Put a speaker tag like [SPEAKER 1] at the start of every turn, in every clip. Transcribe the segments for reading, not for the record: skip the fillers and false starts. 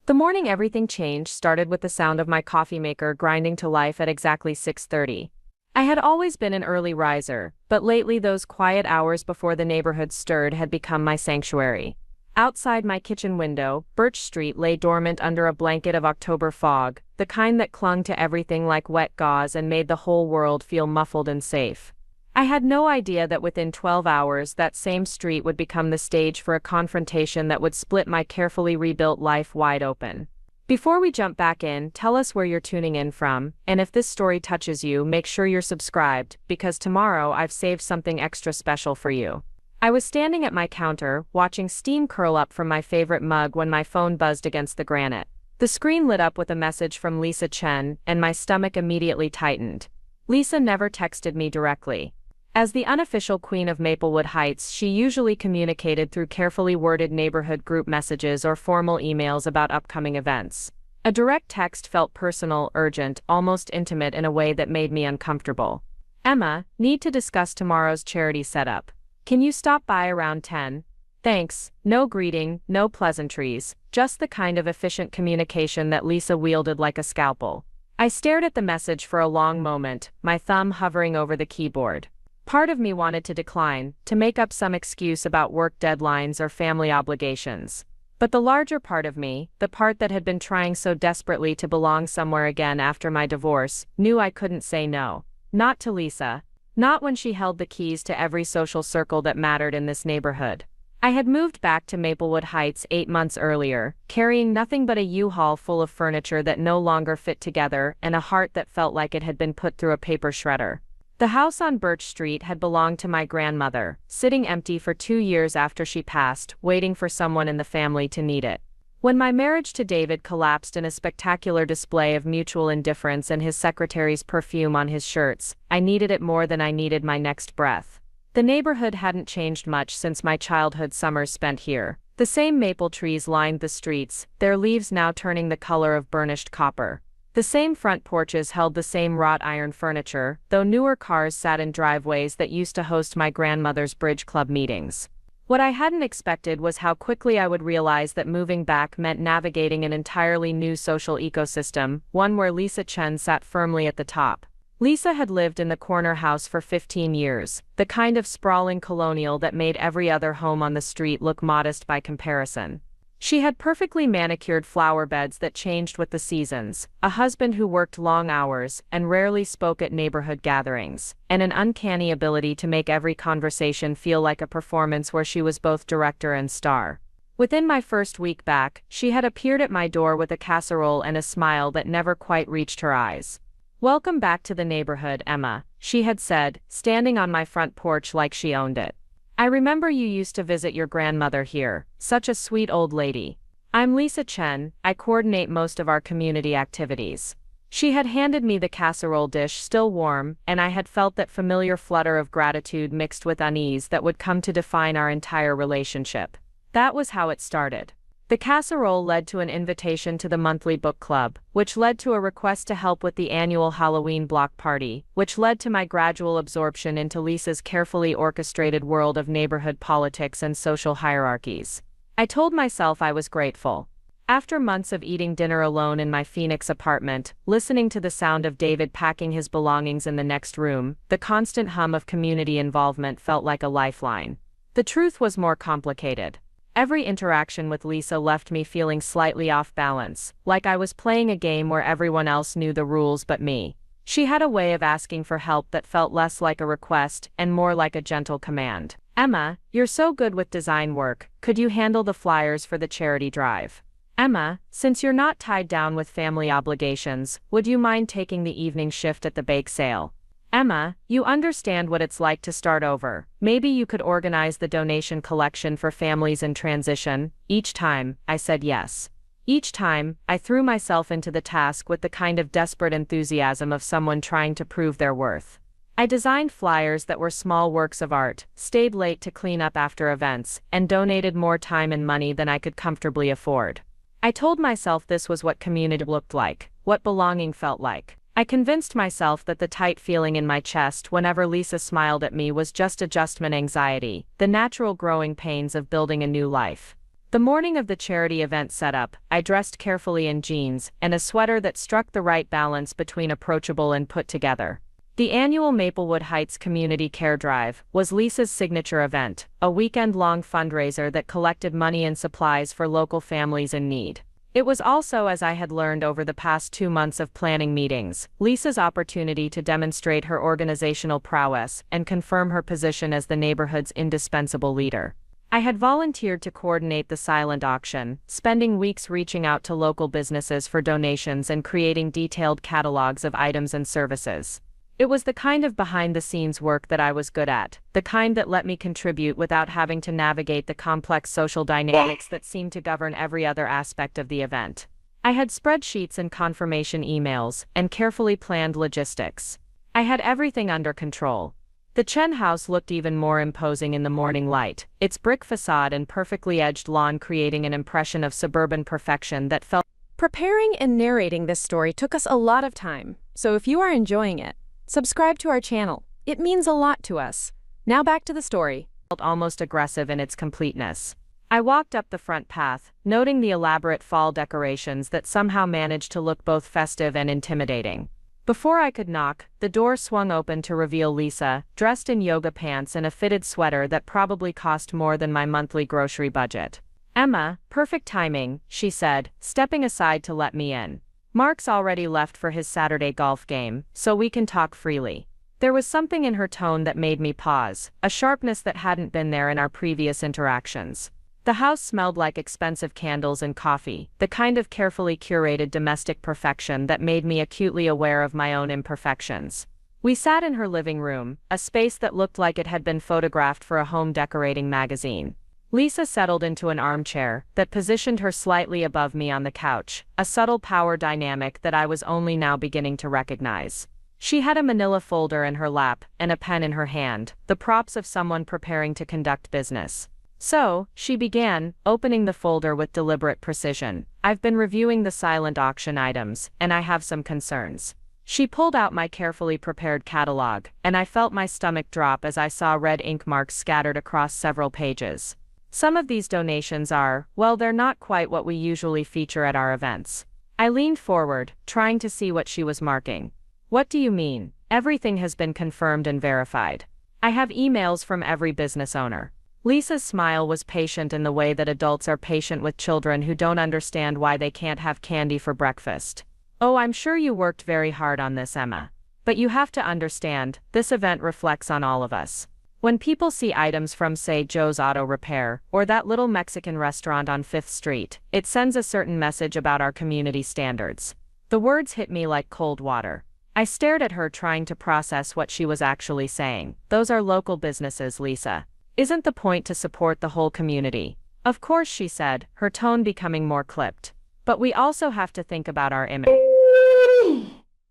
[SPEAKER 1] The morning everything changed started with the sound of my coffee maker grinding to life at exactly 6:30. I had always been an early riser, but lately those quiet hours before the neighborhood stirred had become my sanctuary. Outside my kitchen window, Birch Street lay dormant under a blanket of October fog, the kind that clung to everything like wet gauze and made the whole world feel muffled and safe. I had no idea that within 12 hours that same street would become the stage for a confrontation that would split my carefully rebuilt life wide open. Before we jump back in, tell us where you're tuning in from, and if this story touches you, make sure you're subscribed, because tomorrow I've saved something extra special for you. I was standing at my counter, watching steam curl up from my favorite mug when my phone buzzed against the granite. The screen lit up with a message from Lisa Chen, and my stomach immediately tightened. Lisa never texted me directly. As the unofficial queen of Maplewood Heights, she usually communicated through carefully worded neighborhood group messages or formal emails about upcoming events. A direct text felt personal, urgent, almost intimate in a way that made me uncomfortable. Emma, need to discuss tomorrow's charity setup. Can you stop by around 10? Thanks. No greeting, no pleasantries, just the kind of efficient communication that Lisa wielded like a scalpel. I stared at the message for a long moment, my thumb hovering over the keyboard. Part of me wanted to decline, to make up some excuse about work deadlines or family obligations. But the larger part of me, the part that had been trying so desperately to belong somewhere again after my divorce, knew I couldn't say no. Not to Lisa. Not when she held the keys to every social circle that mattered in this neighborhood. I had moved back to Maplewood Heights 8 months earlier, carrying nothing but a U-Haul full of furniture that no longer fit together and a heart that felt like it had been put through a paper shredder. The house on Birch Street had belonged to my grandmother, sitting empty for 2 years after she passed, waiting for someone in the family to need it. When my marriage to David collapsed in a spectacular display of mutual indifference and his secretary's perfume on his shirts, I needed it more than I needed my next breath. The neighborhood hadn't changed much since my childhood summers spent here. The same maple trees lined the streets, their leaves now turning the color of burnished copper. The same front porches held the same wrought iron furniture, though newer cars sat in driveways that used to host my grandmother's bridge club meetings. What I hadn't expected was how quickly I would realize that moving back meant navigating an entirely new social ecosystem, one where Lisa Chen sat firmly at the top. Lisa had lived in the corner house for 15 years, the kind of sprawling colonial that made every other home on the street look modest by comparison. She had perfectly manicured flower beds that changed with the seasons, a husband who worked long hours and rarely spoke at neighborhood gatherings, and an uncanny ability to make every conversation feel like a performance where she was both director and star. Within my first week back, she had appeared at my door with a casserole and a smile that never quite reached her eyes. "Welcome back to the neighborhood, Emma," she had said, standing on my front porch like she owned it. "I remember you used to visit your grandmother here, such a sweet old lady. I'm Lisa Chen, I coordinate most of our community activities." She had handed me the casserole dish still warm, and I had felt that familiar flutter of gratitude mixed with unease that would come to define our entire relationship. That was how it started. The casserole led to an invitation to the monthly book club, which led to a request to help with the annual Halloween block party, which led to my gradual absorption into Lisa's carefully orchestrated world of neighborhood politics and social hierarchies. I told myself I was grateful. After months of eating dinner alone in my Phoenix apartment, listening to the sound of David packing his belongings in the next room, the constant hum of community involvement felt like a lifeline. The truth was more complicated. Every interaction with Lisa left me feeling slightly off balance, like I was playing a game where everyone else knew the rules but me. She had a way of asking for help that felt less like a request and more like a gentle command. "Emma, you're so good with design work, could you handle the flyers for the charity drive? Emma, since you're not tied down with family obligations, would you mind taking the evening shift at the bake sale? Emma, you understand what it's like to start over. Maybe you could organize the donation collection for families in transition." Each time, I said yes. Each time, I threw myself into the task with the kind of desperate enthusiasm of someone trying to prove their worth. I designed flyers that were small works of art, stayed late to clean up after events, and donated more time and money than I could comfortably afford. I told myself this was what community looked like, what belonging felt like. I convinced myself that the tight feeling in my chest whenever Lisa smiled at me was just adjustment anxiety, the natural growing pains of building a new life. The morning of the charity event setup, I dressed carefully in jeans and a sweater that struck the right balance between approachable and put together. The annual Maplewood Heights Community Care Drive was Lisa's signature event, a weekend-long fundraiser that collected money and supplies for local families in need. It was also, as I had learned over the past 2 months of planning meetings, Lisa's opportunity to demonstrate her organizational prowess and confirm her position as the neighborhood's indispensable leader. I had volunteered to coordinate the silent auction, spending weeks reaching out to local businesses for donations and creating detailed catalogs of items and services. It was the kind of behind-the-scenes work that I was good at, the kind that let me contribute without having to navigate the complex social dynamics that seemed to govern every other aspect of the event. I had spreadsheets and confirmation emails, and carefully planned logistics. I had everything under control. The Chen house looked even more imposing in the morning light, its brick facade and perfectly edged lawn creating an impression of suburban perfection that felt.
[SPEAKER 2] Preparing and narrating this story took us a lot of time, so if you are enjoying it, subscribe to our channel. It means a lot to us. Now back to the story.
[SPEAKER 1] Felt almost aggressive in its completeness. I walked up the front path, noting the elaborate fall decorations that somehow managed to look both festive and intimidating. Before I could knock, the door swung open to reveal Lisa, dressed in yoga pants and a fitted sweater that probably cost more than my monthly grocery budget. "Emma, perfect timing," she said, stepping aside to let me in. "Mark's already left for his Saturday golf game, so we can talk freely." There was something in her tone that made me pause, a sharpness that hadn't been there in our previous interactions. The house smelled like expensive candles and coffee, the kind of carefully curated domestic perfection that made me acutely aware of my own imperfections. We sat in her living room, a space that looked like it had been photographed for a home decorating magazine. Lisa settled into an armchair that positioned her slightly above me on the couch, a subtle power dynamic that I was only now beginning to recognize. She had a manila folder in her lap and a pen in her hand, the props of someone preparing to conduct business. "So," she began, opening the folder with deliberate precision, "I've been reviewing the silent auction items, and I have some concerns." She pulled out my carefully prepared catalog, and I felt my stomach drop as I saw red ink marks scattered across several pages. "Some of these donations are, well, they're not quite what we usually feature at our events." I leaned forward, trying to see what she was marking. "What do you mean? Everything has been confirmed and verified. I have emails from every business owner." Lisa's smile was patient in the way that adults are patient with children who don't understand why they can't have candy for breakfast. "Oh, I'm sure you worked very hard on this, Emma. But you have to understand, this event reflects on all of us. When people see items from, say, Joe's Auto Repair, or that little Mexican restaurant on 5th Street, it sends a certain message about our community standards." The words hit me like cold water. I stared at her, trying to process what she was actually saying. "Those are local businesses, Lisa. Isn't the point to support the whole community?" "Of course," she said, her tone becoming more clipped. "But we also have to think about our image.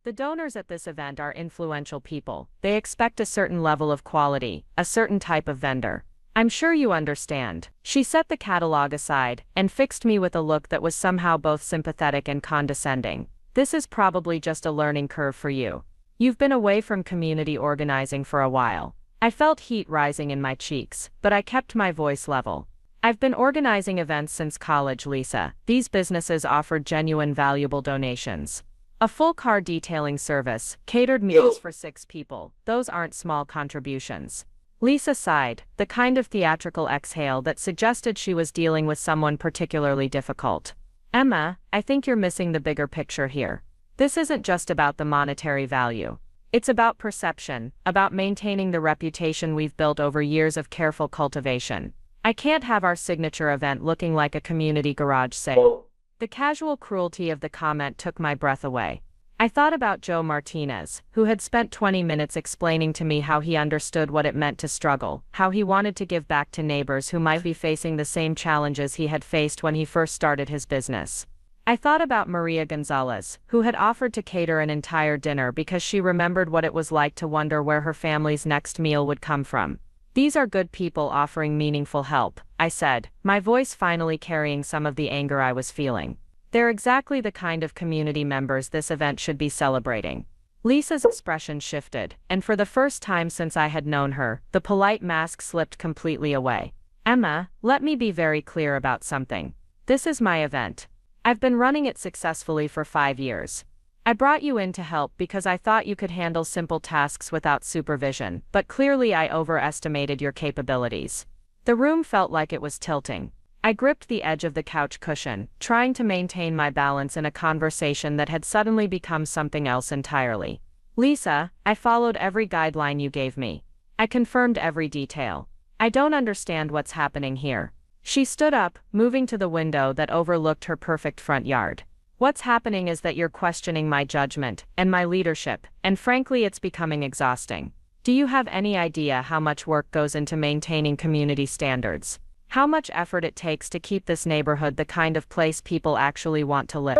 [SPEAKER 1] The donors at this event are influential people. They expect a certain level of quality, a certain type of vendor. I'm sure you understand." She set the catalog aside and fixed me with a look that was somehow both sympathetic and condescending. "This is probably just a learning curve for you. You've been away from community organizing for a while." I felt heat rising in my cheeks, but I kept my voice level. "I've been organizing events since college, Lisa. These businesses offered genuine valuable donations. A full car detailing service, catered meals for 6 people, those aren't small contributions." Lisa sighed, the kind of theatrical exhale that suggested she was dealing with someone particularly difficult. "Emma, I think you're missing the bigger picture here. This isn't just about the monetary value. It's about perception, about maintaining the reputation we've built over years of careful cultivation. I can't have our signature event looking like a community garage sale." The casual cruelty of the comment took my breath away. I thought about Joe Martinez, who had spent 20 minutes explaining to me how he understood what it meant to struggle, how he wanted to give back to neighbors who might be facing the same challenges he had faced when he first started his business. I thought about Maria Gonzalez, who had offered to cater an entire dinner because she remembered what it was like to wonder where her family's next meal would come from. "These are good people offering meaningful help," I said, my voice finally carrying some of the anger I was feeling. "They're exactly the kind of community members this event should be celebrating." Lisa's expression shifted, and for the first time since I had known her, the polite mask slipped completely away. Emma, let me be very clear about something. This is my event. I've been running it successfully for 5 years. I brought you in to help because I thought you could handle simple tasks without supervision, but clearly I overestimated your capabilities. The room felt like it was tilting. I gripped the edge of the couch cushion, trying to maintain my balance in a conversation that had suddenly become something else entirely. Lisa, I followed every guideline you gave me. I confirmed every detail. I don't understand what's happening here. She stood up, moving to the window that overlooked her perfect front yard. What's happening is that you're questioning my judgment and my leadership, and frankly it's becoming exhausting. Do you have any idea how much work goes into maintaining community standards? How much effort it takes to keep this neighborhood the kind of place people actually want to live?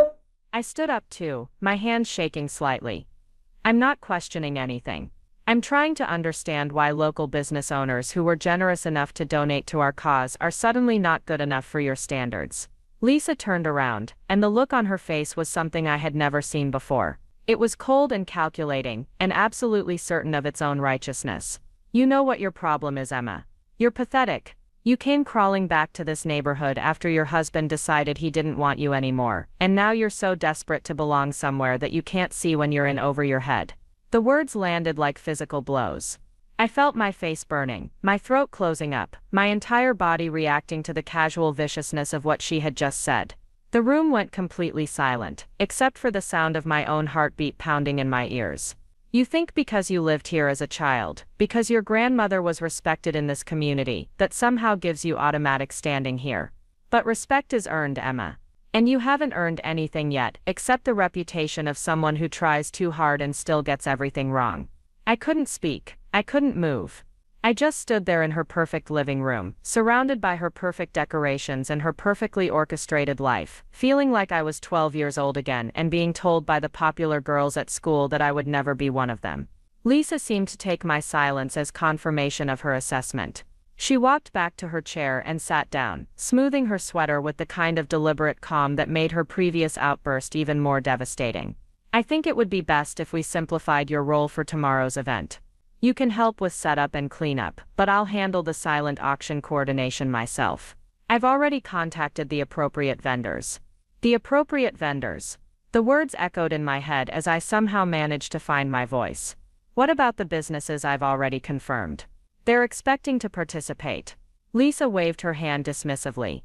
[SPEAKER 1] I stood up too, my hands shaking slightly. I'm not questioning anything. I'm trying to understand why local business owners who were generous enough to donate to our cause are suddenly not good enough for your standards. Lisa turned around, and the look on her face was something I had never seen before. It was cold and calculating, and absolutely certain of its own righteousness. You know what your problem is, Emma. You're pathetic. You came crawling back to this neighborhood after your husband decided he didn't want you anymore, and now you're so desperate to belong somewhere that you can't see when you're in over your head. The words landed like physical blows. I felt my face burning, my throat closing up, my entire body reacting to the casual viciousness of what she had just said. The room went completely silent, except for the sound of my own heartbeat pounding in my ears. You think because you lived here as a child, because your grandmother was respected in this community, that somehow gives you automatic standing here. But respect is earned, Emma. And you haven't earned anything yet, except the reputation of someone who tries too hard and still gets everything wrong. I couldn't speak. I couldn't move. I just stood there in her perfect living room, surrounded by her perfect decorations and her perfectly orchestrated life, feeling like I was 12 years old again and being told by the popular girls at school that I would never be one of them. Lisa seemed to take my silence as confirmation of her assessment. She walked back to her chair and sat down, smoothing her sweater with the kind of deliberate calm that made her previous outburst even more devastating. I think it would be best if we simplified your role for tomorrow's event. You can help with setup and cleanup, but I'll handle the silent auction coordination myself. I've already contacted the appropriate vendors. The appropriate vendors. The words echoed in my head as I somehow managed to find my voice. What about the businesses I've already confirmed? They're expecting to participate. Lisa waved her hand dismissively.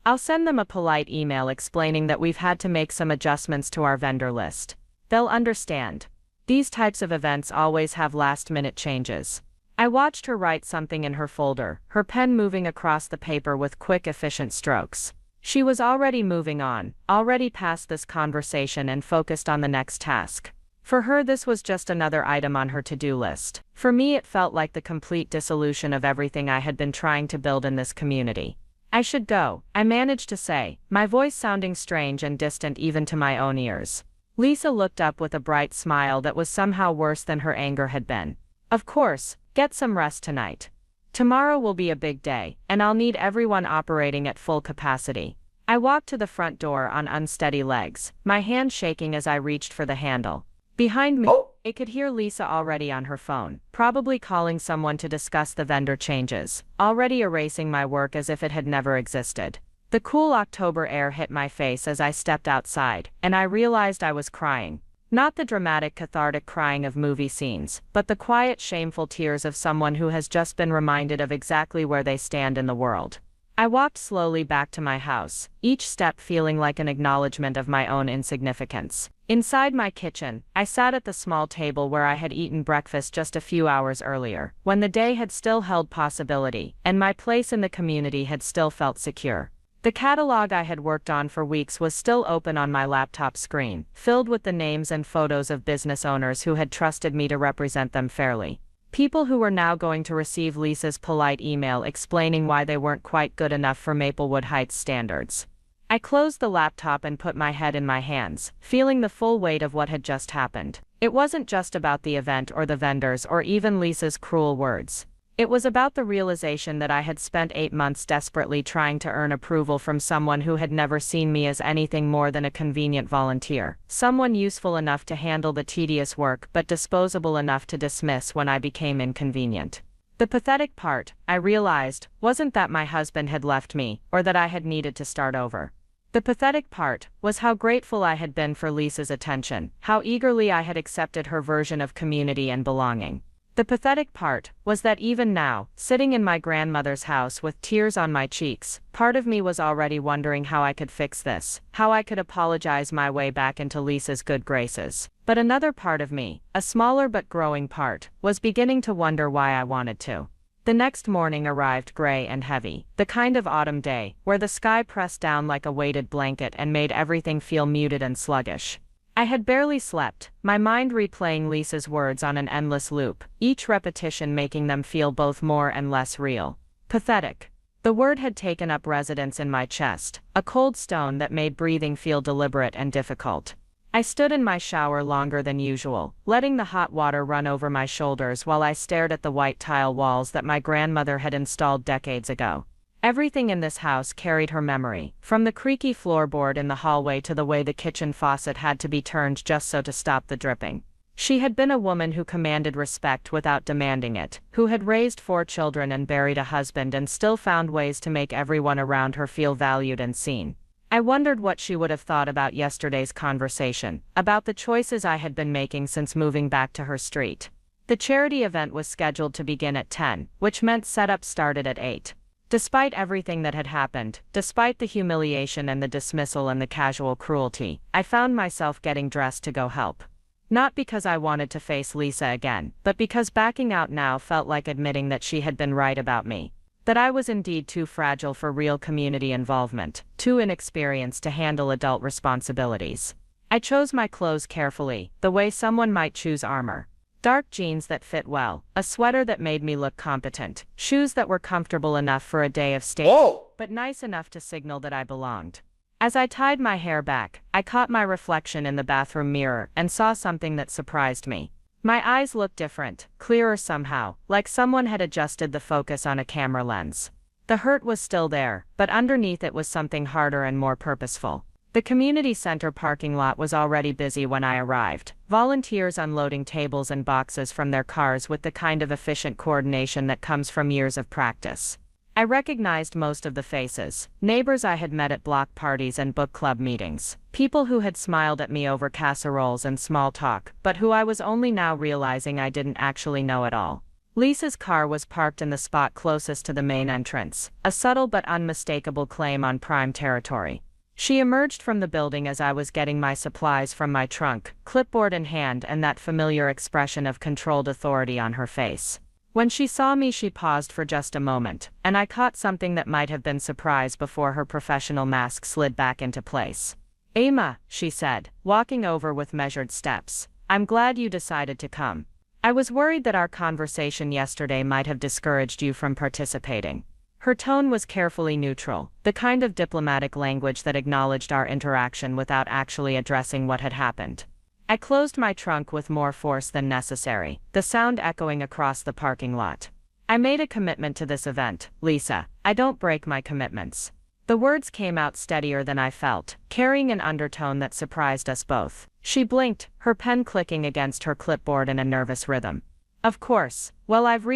[SPEAKER 1] I'll send them a polite email explaining that we've had to make some adjustments to our vendor list. They'll understand. These types of events always have last-minute changes. I watched her write something in her folder, her pen moving across the paper with quick, efficient strokes. She was already moving on, already past this conversation and focused on the next task. For her, this was just another item on her to-do list. For me, it felt like the complete dissolution of everything I had been trying to build in this community. I should go, I managed to say, my voice sounding strange and distant even to my own ears. Lisa looked up with a bright smile that was somehow worse than her anger had been. Of course, get some rest tonight. Tomorrow will be a big day, and I'll need everyone operating at full capacity. I walked to the front door on unsteady legs, my hand shaking as I reached for the handle. Behind me, I could hear Lisa already on her phone, probably calling someone to discuss the vendor changes, already erasing my work as if it had never existed. The cool October air hit my face as I stepped outside, and I realized I was crying. Not the dramatic, cathartic crying of movie scenes, but the quiet, shameful tears of someone who has just been reminded of exactly where they stand in the world. I walked slowly back to my house, each step feeling like an acknowledgement of my own insignificance. Inside my kitchen, I sat at the small table where I had eaten breakfast just a few hours earlier, when the day had still held possibility, and my place in the community had still felt secure. The catalog I had worked on for weeks was still open on my laptop screen, filled with the names and photos of business owners who had trusted me to represent them fairly. People who were now going to receive Lisa's polite email explaining why they weren't quite good enough for Maplewood Heights standards. I closed the laptop and put my head in my hands, feeling the full weight of what had just happened. It wasn't just about the event or the vendors or even Lisa's cruel words. It was about the realization that I had spent 8 months desperately trying to earn approval from someone who had never seen me as anything more than a convenient volunteer, someone useful enough to handle the tedious work but disposable enough to dismiss when I became inconvenient. The pathetic part, I realized, wasn't that my husband had left me, or that I had needed to start over. The pathetic part was how grateful I had been for Lisa's attention, how eagerly I had accepted her version of community and belonging. The pathetic part was that even now, sitting in my grandmother's house with tears on my cheeks, part of me was already wondering how I could fix this, how I could apologize my way back into Lisa's good graces. But another part of me, a smaller but growing part, was beginning to wonder why I wanted to. The next morning arrived gray and heavy, the kind of autumn day where the sky pressed down like a weighted blanket and made everything feel muted and sluggish. I had barely slept, my mind replaying Lisa's words on an endless loop, each repetition making them feel both more and less real. Pathetic. The word had taken up residence in my chest, a cold stone that made breathing feel deliberate and difficult. I stood in my shower longer than usual, letting the hot water run over my shoulders while I stared at the white tile walls that my grandmother had installed decades ago. Everything in this house carried her memory, from the creaky floorboard in the hallway to the way the kitchen faucet had to be turned just so to stop the dripping. She had been a woman who commanded respect without demanding it, who had raised 4 children and buried a husband and still found ways to make everyone around her feel valued and seen. I wondered what she would have thought about yesterday's conversation, about the choices I had been making since moving back to her street. The charity event was scheduled to begin at 10, which meant setup started at 8. Despite everything that had happened, despite the humiliation and the dismissal and the casual cruelty, I found myself getting dressed to go help. Not because I wanted to face Lisa again, but because backing out now felt like admitting that she had been right about me. That I was indeed too fragile for real community involvement, too inexperienced to handle adult responsibilities. I chose my clothes carefully, the way someone might choose armor. Dark jeans that fit well, a sweater that made me look competent, shoes that were comfortable enough for a day of staying, but nice enough to signal that I belonged. As I tied my hair back, I caught my reflection in the bathroom mirror and saw something that surprised me. My eyes looked different, clearer somehow, like someone had adjusted the focus on a camera lens. The hurt was still there, but underneath it was something harder and more purposeful. The community center parking lot was already busy when I arrived, volunteers unloading tables and boxes from their cars with the kind of efficient coordination that comes from years of practice. I recognized most of the faces, neighbors I had met at block parties and book club meetings, people who had smiled at me over casseroles and small talk, but who I was only now realizing I didn't actually know at all. Lisa's car was parked in the spot closest to the main entrance, a subtle but unmistakable claim on prime territory. She emerged from the building as I was getting my supplies from my trunk, clipboard in hand and that familiar expression of controlled authority on her face. When she saw me, she paused for just a moment, and I caught something that might have been surprise before her professional mask slid back into place. "Emma," she said, walking over with measured steps, "I'm glad you decided to come. I was worried that our conversation yesterday might have discouraged you from participating." Her tone was carefully neutral, the kind of diplomatic language that acknowledged our interaction without actually addressing what had happened. I closed my trunk with more force than necessary, the sound echoing across the parking lot. "I made a commitment to this event, Lisa. I don't break my commitments." The words came out steadier than I felt, carrying an undertone that surprised us both. She blinked, her pen clicking against her clipboard in a nervous rhythm. "Of course. Well, I've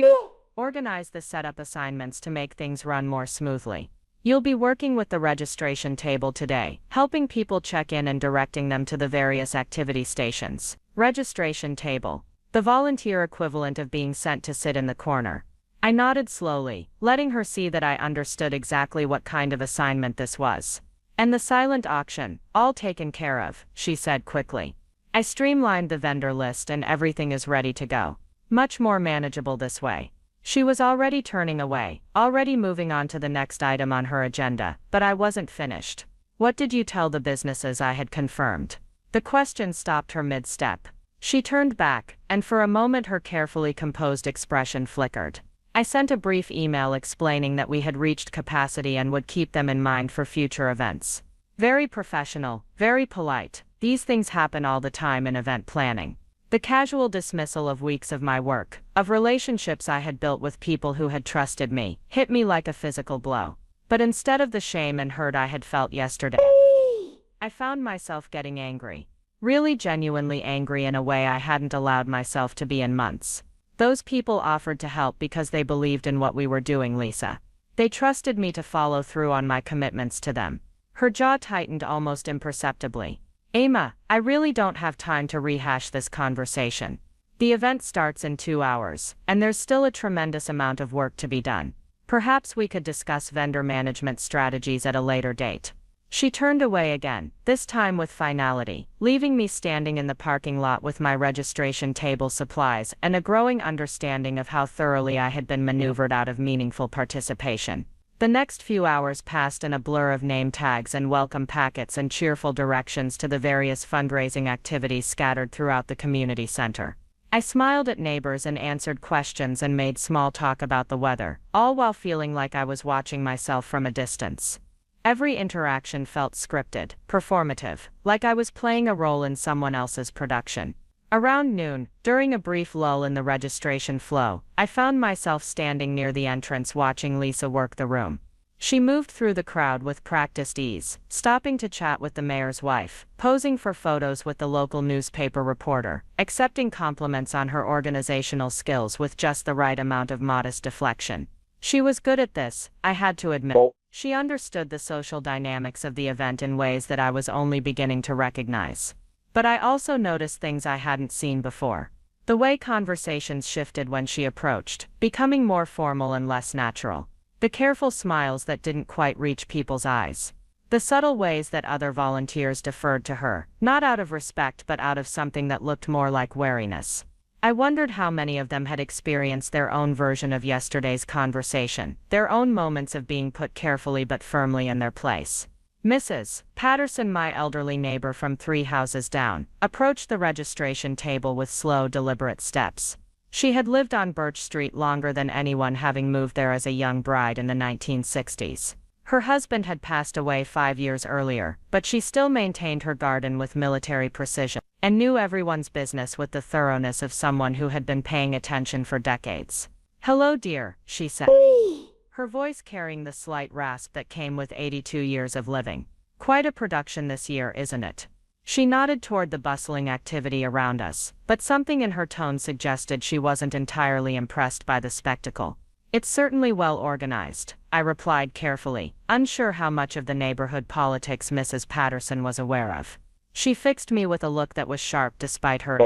[SPEAKER 1] organized the setup assignments to make things run more smoothly. You'll be working with the registration table today, helping people check in and directing them to the various activity stations. Registration table. The volunteer equivalent of being sent to sit in the corner. I nodded slowly, letting her see that I understood exactly what kind of assignment this was. "And the silent auction, all taken care of," she said quickly. "I streamlined the vendor list and everything is ready to go. Much more manageable this way." She was already turning away, already moving on to the next item on her agenda, but I wasn't finished. "What did you tell the businesses I had confirmed?" The question stopped her mid-step. She turned back, and for a moment her carefully composed expression flickered. "I sent a brief email explaining that we had reached capacity and would keep them in mind for future events." Very professional, very polite. These things happen all the time in event planning. The casual dismissal of weeks of my work, of relationships I had built with people who had trusted me, hit me like a physical blow. But instead of the shame and hurt I had felt yesterday, I found myself getting angry. Really genuinely angry in a way I hadn't allowed myself to be in months. Those people offered to help because they believed in what we were doing, Lisa. They trusted me to follow through on my commitments to them. Her jaw tightened almost imperceptibly. Emma, I really don't have time to rehash this conversation. The event starts in 2 hours, and there's still a tremendous amount of work to be done. Perhaps we could discuss vendor management strategies at a later date. She turned away again, this time with finality, leaving me standing in the parking lot with my registration table supplies and a growing understanding of how thoroughly I had been maneuvered out of meaningful participation. The next few hours passed in a blur of name tags and welcome packets and cheerful directions to the various fundraising activities scattered throughout the community center. I smiled at neighbors and answered questions and made small talk about the weather, all while feeling like I was watching myself from a distance. Every interaction felt scripted, performative, like I was playing a role in someone else's production. Around noon, during a brief lull in the registration flow, I found myself standing near the entrance watching Lisa work the room. She moved through the crowd with practiced ease, stopping to chat with the mayor's wife, posing for photos with the local newspaper reporter, accepting compliments on her organizational skills with just the right amount of modest deflection. She was good at this, I had to admit. She understood the social dynamics of the event in ways that I was only beginning to recognize. But I also noticed things I hadn't seen before. The way conversations shifted when she approached, becoming more formal and less natural. The careful smiles that didn't quite reach people's eyes. The subtle ways that other volunteers deferred to her, not out of respect but out of something that looked more like wariness. I wondered how many of them had experienced their own version of yesterday's conversation, their own moments of being put carefully but firmly in their place. Mrs. Patterson, my elderly neighbor from 3 houses down, approached the registration table with slow, deliberate steps. She had lived on Birch Street longer than anyone, having moved there as a young bride in the 1960s. Her husband had passed away 5 years earlier, but she still maintained her garden with military precision, and knew everyone's business with the thoroughness of someone who had been paying attention for decades. "Hello, dear," she said, her voice carrying the slight rasp that came with 82 years of living. "Quite a production this year, isn't it?" She nodded toward the bustling activity around us, but something in her tone suggested she wasn't entirely impressed by the spectacle. "It's certainly well organized," I replied carefully, unsure how much of the neighborhood politics Mrs. Patterson was aware of. She fixed me with a look that was sharp despite her.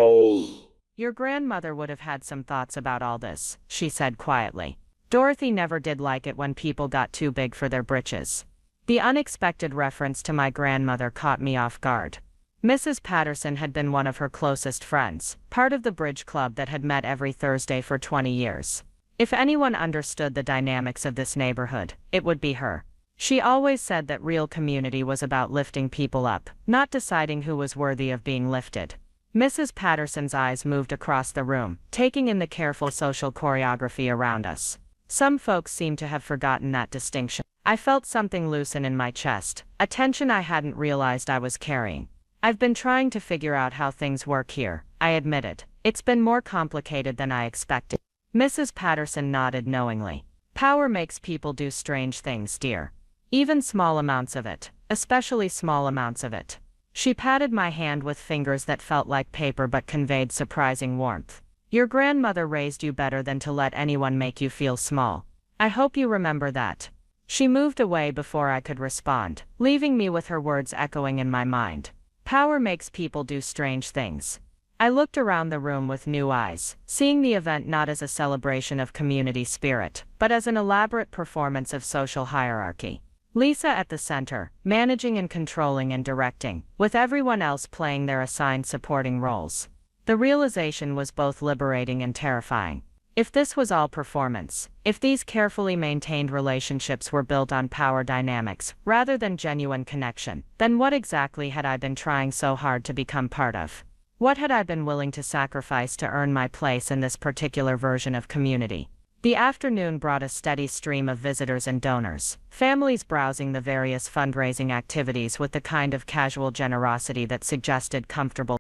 [SPEAKER 1] "Your grandmother would have had some thoughts about all this," she said quietly. "Dorothy never did like it when people got too big for their britches." The unexpected reference to my grandmother caught me off guard. Mrs. Patterson had been one of her closest friends, part of the bridge club that had met every Thursday for 20 years. If anyone understood the dynamics of this neighborhood, it would be her. She always said that real community was about lifting people up, not deciding who was worthy of being lifted. Mrs. Patterson's eyes moved across the room, taking in the careful social choreography around us. Some folks seemed to have forgotten that distinction. I felt something loosen in my chest, a tension I hadn't realized I was carrying. "I've been trying to figure out how things work here," I admitted. "It's been more complicated than I expected." Mrs. Patterson nodded knowingly. "Power makes people do strange things, dear. Even small amounts of it, especially small amounts of it." She patted my hand with fingers that felt like paper but conveyed surprising warmth. "Your grandmother raised you better than to let anyone make you feel small. I hope you remember that." She moved away before I could respond, leaving me with her words echoing in my mind. Power makes people do strange things. I looked around the room with new eyes, seeing the event not as a celebration of community spirit, but as an elaborate performance of social hierarchy. Lisa at the center, managing and controlling and directing, with everyone else playing their assigned supporting roles. The realization was both liberating and terrifying. If this was all performance, if these carefully maintained relationships were built on power dynamics rather than genuine connection, then what exactly had I been trying so hard to become part of? What had I been willing to sacrifice to earn my place in this particular version of community? The afternoon brought a steady stream of visitors and donors, families browsing the various fundraising activities with the kind of casual generosity that suggested comfortable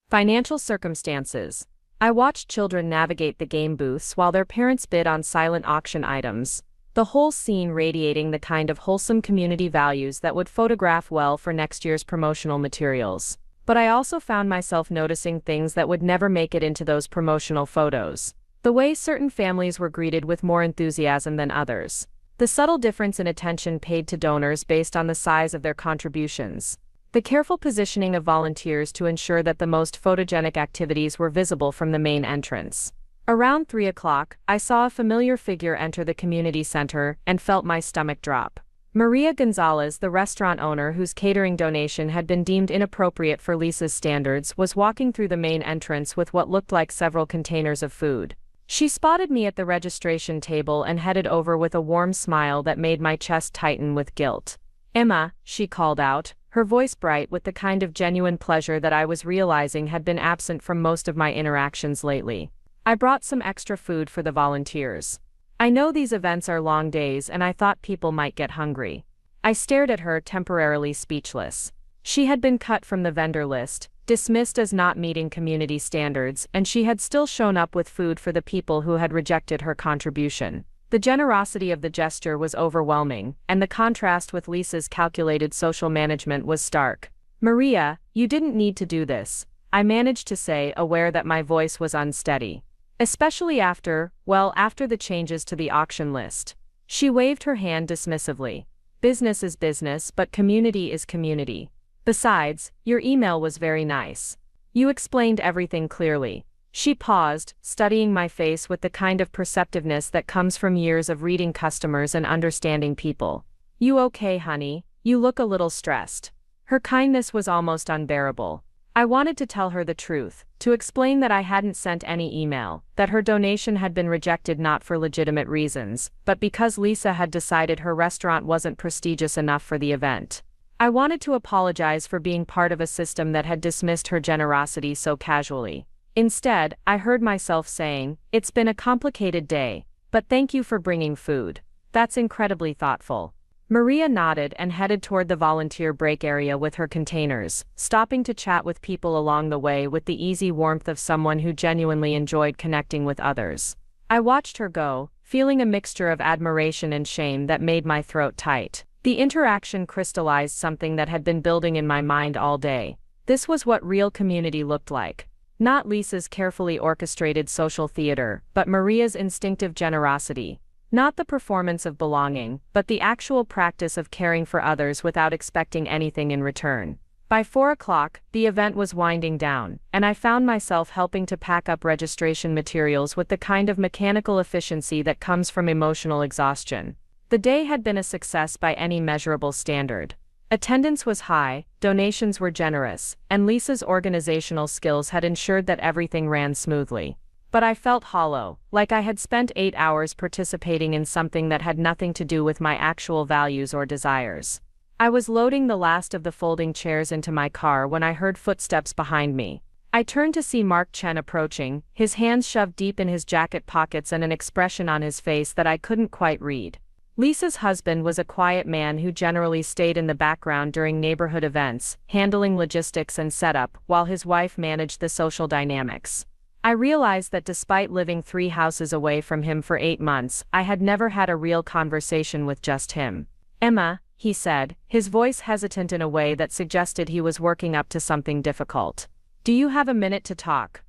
[SPEAKER 2] Financial circumstances. I watched children navigate the game booths while their parents bid on silent auction items, the whole scene radiating the kind of wholesome community values that would photograph well for next year's promotional materials. But I also found myself noticing things that would never make it into those promotional photos. The way certain families were greeted with more enthusiasm than others. The subtle difference in attention paid to donors based on the size of their contributions. The careful positioning of volunteers to ensure that the most photogenic activities were visible from the main entrance. Around 3 o'clock, I saw a familiar figure enter the community center and felt my stomach drop. Maria Gonzalez, the restaurant owner whose catering donation had been deemed inappropriate for Lisa's standards, was walking through the main entrance with what looked like several containers of food. She spotted me at the registration table and headed over with a warm smile that made my chest tighten with guilt. "Emma," she called out, her voice bright with the kind of genuine pleasure that I was realizing had been absent from most of my interactions lately. "I brought some extra food for the volunteers. I know these events are long days and I thought people might get hungry." I stared at her, temporarily speechless. She had been cut from the vendor list, dismissed as not meeting community standards, and she had still shown up with food for the people who had rejected her contribution. The generosity of the gesture was overwhelming, and the contrast with Lisa's calculated social management was stark. "Maria, you didn't need to do this," I managed to say, aware that my voice was unsteady. "Especially after the changes to the auction list." She waved her hand dismissively. "Business is business, but community is community. Besides, your email was very nice. You explained everything clearly." She paused, studying my face with the kind of perceptiveness that comes from years of reading customers and understanding people. "You okay, honey? You look a little stressed." Her kindness was almost unbearable. I wanted to tell her the truth, to explain that I hadn't sent any email, that her donation had been rejected not for legitimate reasons, but because Lisa had decided her restaurant wasn't prestigious enough for the event. I wanted to apologize for being part of a system that had dismissed her generosity so casually. Instead, I heard myself saying, "It's been a complicated day, but thank you for bringing food. That's incredibly thoughtful." Maria nodded and headed toward the volunteer break area with her containers, stopping to chat with people along the way with the easy warmth of someone who genuinely enjoyed connecting with others. I watched her go, feeling a mixture of admiration and shame that made my throat tight. The interaction crystallized something that had been building in my mind all day. This was what real community looked like. Not Lisa's carefully orchestrated social theater, but Maria's instinctive generosity. Not the performance of belonging, but the actual practice of caring for others without expecting anything in return. By 4 o'clock, the event was winding down, and I found myself helping to pack up registration materials with the kind of mechanical efficiency that comes from emotional exhaustion. The day had been a success by any measurable standard. Attendance was high, donations were generous, and Lisa's organizational skills had ensured that everything ran smoothly. But I felt hollow, like I had spent 8 hours participating in something that had nothing to do with my actual values or desires. I was loading the last of the folding chairs into my car when I heard footsteps behind me. I turned to see Mark Chen approaching, his hands shoved deep in his jacket pockets and an expression on his face that I couldn't quite read. Lisa's husband was a quiet man who generally stayed in the background during neighborhood events, handling logistics and setup, while his wife managed the social dynamics. I realized that despite living 3 houses away from him for 8 months, I had never had a real conversation with just him. "Emma," he said, his voice hesitant in a way that suggested he was working up to something difficult. "Do you have a minute to talk?"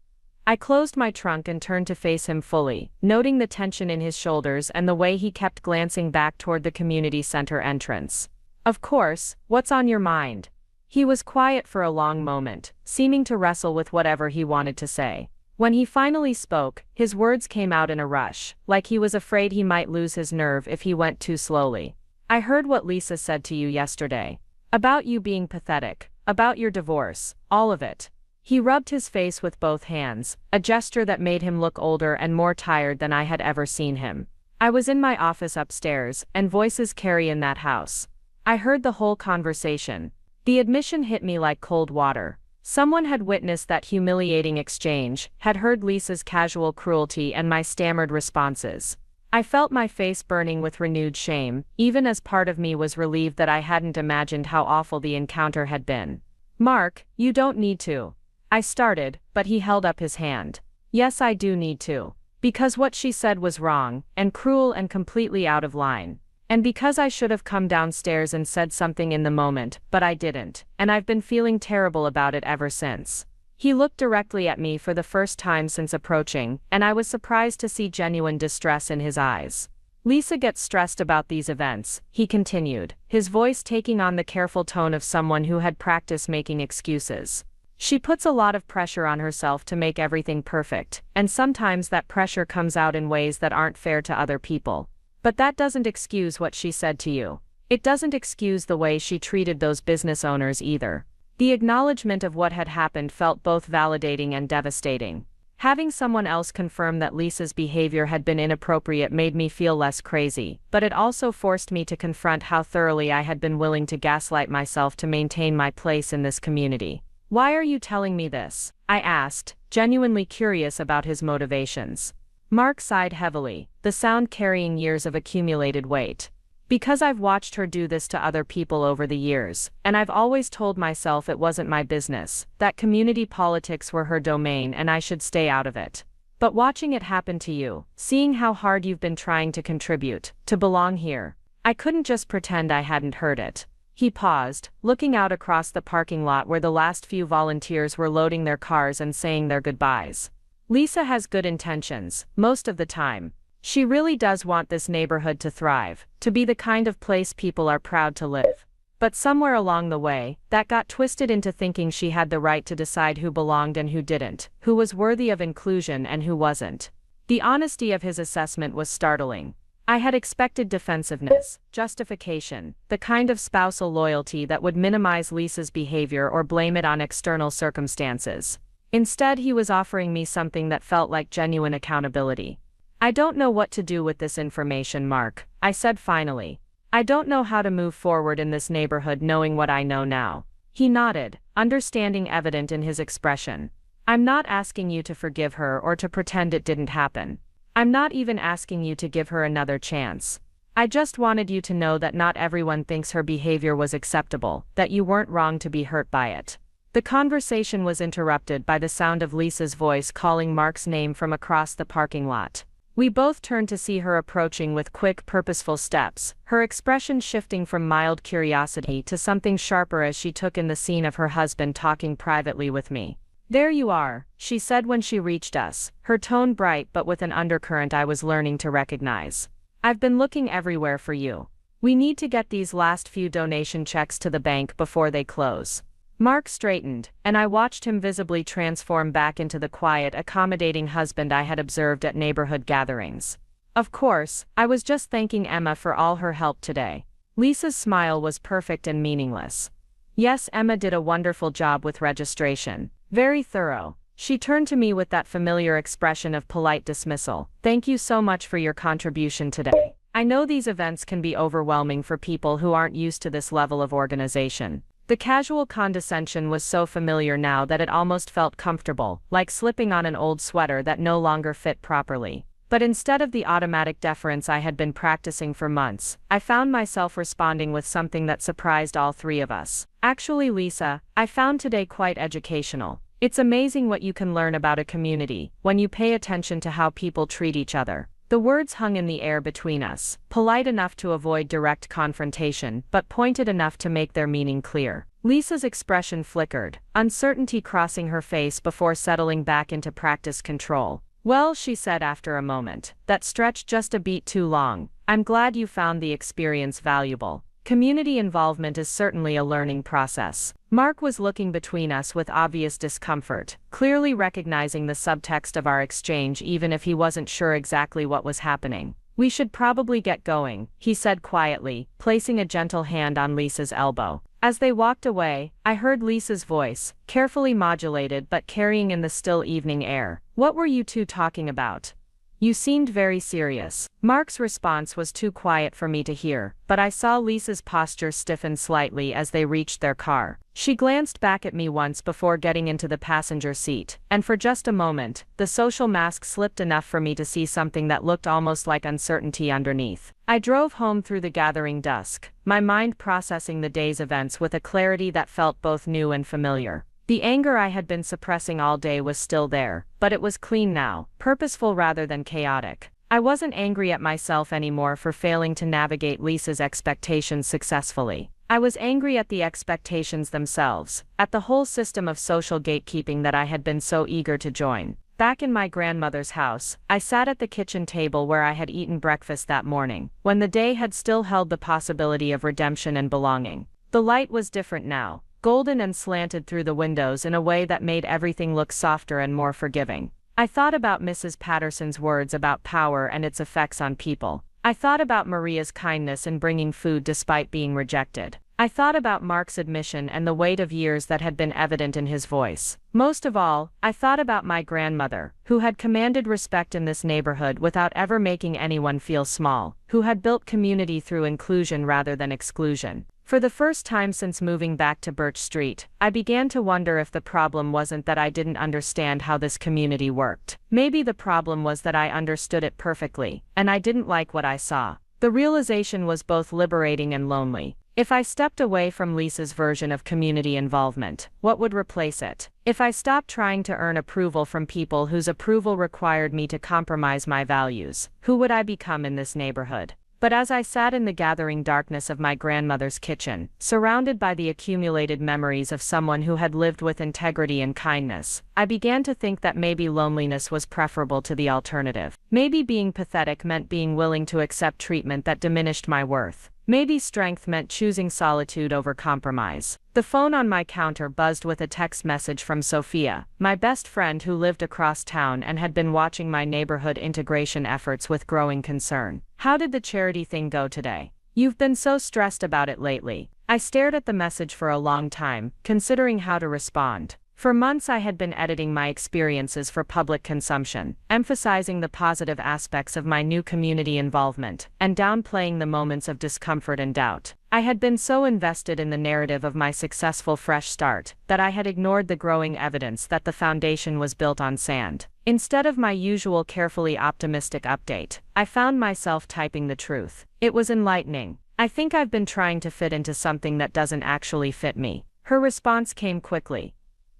[SPEAKER 2] I closed my trunk and turned to face him fully, noting the tension in his shoulders and the way he kept glancing back toward the community center entrance. "Of course, what's on your mind?" He was quiet for a long moment, seeming to wrestle with whatever he wanted to say. When he finally spoke, his words came out in a rush, like he was afraid he might lose his nerve if he went too slowly. "I heard what Lisa said to you yesterday. About you being pathetic, about your divorce, all of it." He rubbed his face with both hands, a gesture that made him look older and more tired than I had ever seen him. I was in my office upstairs, and voices carry in that house. I heard the whole conversation. The admission hit me like cold water. Someone had witnessed that humiliating exchange, had heard Lisa's casual cruelty and my stammered responses. I felt my face burning with renewed shame, even as part of me was relieved that I hadn't imagined how awful the encounter had been. "Mark, you don't need to." I started, but he held up his hand. "Yes, I do need to. Because what she said was wrong, and cruel and completely out of line. And because I should have come downstairs and said something in the moment, but I didn't, and I've been feeling terrible about it ever since."
[SPEAKER 1] He looked directly at me for the first time since approaching, and I was surprised to see genuine distress in his eyes. Lisa gets stressed about these events, he continued, his voice taking on the careful tone of someone who had practiced making excuses. She puts a lot of pressure on herself to make everything perfect, and sometimes that pressure comes out in ways that aren't fair to other people. But that doesn't excuse what she said to you. It doesn't excuse the way she treated those business owners either. The acknowledgement of what had happened felt both validating and devastating. Having someone else confirm that Lisa's behavior had been inappropriate made me feel less crazy, but it also forced me to confront how thoroughly I had been willing to gaslight myself to maintain my place in this community. "Why are you telling me this?" I asked, genuinely curious about his motivations. Mark sighed heavily, the sound carrying years of accumulated weight. "Because I've watched her do this to other people over the years, and I've always told myself it wasn't my business, that community politics were her domain and I should stay out of it. But watching it happen to you, seeing how hard you've been trying to contribute, to belong here, I couldn't just pretend I hadn't heard it." He paused, looking out across the parking lot where the last few volunteers were loading their cars and saying their goodbyes. "Lisa has good intentions, most of the time. She really does want this neighborhood to thrive, to be the kind of place people are proud to live. But somewhere along the way, that got twisted into thinking she had the right to decide who belonged and who didn't, who was worthy of inclusion and who wasn't." The honesty of his assessment was startling. I had expected defensiveness, justification, the kind of spousal loyalty that would minimize Lisa's behavior or blame it on external circumstances. Instead, he was offering me something that felt like genuine accountability. "I don't know what to do with this information, Mark," I said finally. "I don't know how to move forward in this neighborhood knowing what I know now." He nodded, understanding evident in his expression. "I'm not asking you to forgive her or to pretend it didn't happen. I'm not even asking you to give her another chance. I just wanted you to know that not everyone thinks her behavior was acceptable, that you weren't wrong to be hurt by it." The conversation was interrupted by the sound of Lisa's voice calling Mark's name from across the parking lot. We both turned to see her approaching with quick, purposeful steps, her expression shifting from mild curiosity to something sharper as she took in the scene of her husband talking privately with me. "There you are," she said when she reached us, her tone bright but with an undercurrent I was learning to recognize. "I've been looking everywhere for you. We need to get these last few donation checks to the bank before they close." Mark straightened, and I watched him visibly transform back into the quiet, accommodating husband I had observed at neighborhood gatherings. "Of course, I was just thanking Emma for all her help today." Lisa's smile was perfect and meaningless. "Yes, Emma did a wonderful job with registration. Very thorough." She turned to me with that familiar expression of polite dismissal. "Thank you so much for your contribution today. I know these events can be overwhelming for people who aren't used to this level of organization." The casual condescension was so familiar now that it almost felt comfortable, like slipping on an old sweater that no longer fit properly. But instead of the automatic deference I had been practicing for months, I found myself responding with something that surprised all three of us. "Actually, Lisa, I found today quite educational. It's amazing what you can learn about a community when you pay attention to how people treat each other." The words hung in the air between us, polite enough to avoid direct confrontation, but pointed enough to make their meaning clear. Lisa's expression flickered, uncertainty crossing her face before settling back into practiced control. "Well," she said after a moment, "that stretched just a beat too long. I'm glad you found the experience valuable. Community involvement is certainly a learning process." Mark was looking between us with obvious discomfort, clearly recognizing the subtext of our exchange even if he wasn't sure exactly what was happening. "We should probably get going," he said quietly, placing a gentle hand on Lisa's elbow. As they walked away, I heard Lisa's voice, carefully modulated but carrying in the still evening air. "What were you two talking about? You seemed very serious." Mark's response was too quiet for me to hear, but I saw Lisa's posture stiffen slightly as they reached their car. She glanced back at me once before getting into the passenger seat, and for just a moment, the social mask slipped enough for me to see something that looked almost like uncertainty underneath. I drove home through the gathering dusk, my mind processing the day's events with a clarity that felt both new and familiar. The anger I had been suppressing all day was still there, but it was clean now, purposeful rather than chaotic. I wasn't angry at myself anymore for failing to navigate Lisa's expectations successfully.
[SPEAKER 2] I was angry at the expectations themselves, at the whole system of social gatekeeping that I had been so eager to join. Back in my grandmother's house, I sat at the kitchen table where I had eaten breakfast that morning, when the day had still held the possibility of redemption and belonging. The light was different now, golden and slanted through the windows in a way that made everything look softer and more forgiving. I thought about Mrs. Patterson's words about power and its effects on people. I thought about Maria's kindness in bringing food despite being rejected. I thought about Mark's admission and the weight of years that had been evident in his voice. Most of all, I thought about my grandmother, who had commanded respect in this neighborhood without ever making anyone feel small, who had built community through inclusion rather than exclusion. For the first time since moving back to Birch Street, I began to wonder if the problem wasn't that I didn't understand how this community worked. Maybe the problem was that I understood it perfectly, and I didn't like what I saw. The realization was both liberating and lonely. If I stepped away from Lisa's version of community involvement, what would replace it? If I stopped trying to earn approval from people whose approval required me to compromise my values, who would I become in this neighborhood? But as I sat in the gathering darkness of my grandmother's kitchen, surrounded by the accumulated memories of someone who had lived with integrity and kindness, I began to think that maybe loneliness was preferable to the alternative. Maybe being pathetic meant being willing to accept treatment that diminished my worth. Maybe strength meant choosing solitude over compromise. The phone on my counter buzzed with a text message from Sophia, my best friend who lived across town and had been watching my neighborhood integration efforts with growing concern. "How did the charity thing go today? You've been so stressed about it lately." I stared at the message for a long time, considering how to respond. For months I had been editing my experiences for public consumption, emphasizing the positive aspects of my new community involvement, and downplaying the moments of discomfort and doubt. I had been so invested in the narrative of my successful fresh start, that I had ignored the growing evidence that the foundation was built on sand. Instead of my usual carefully optimistic update, I found myself typing the truth. It was enlightening. "I think I've been trying to fit into something that doesn't actually fit me." Her response came quickly.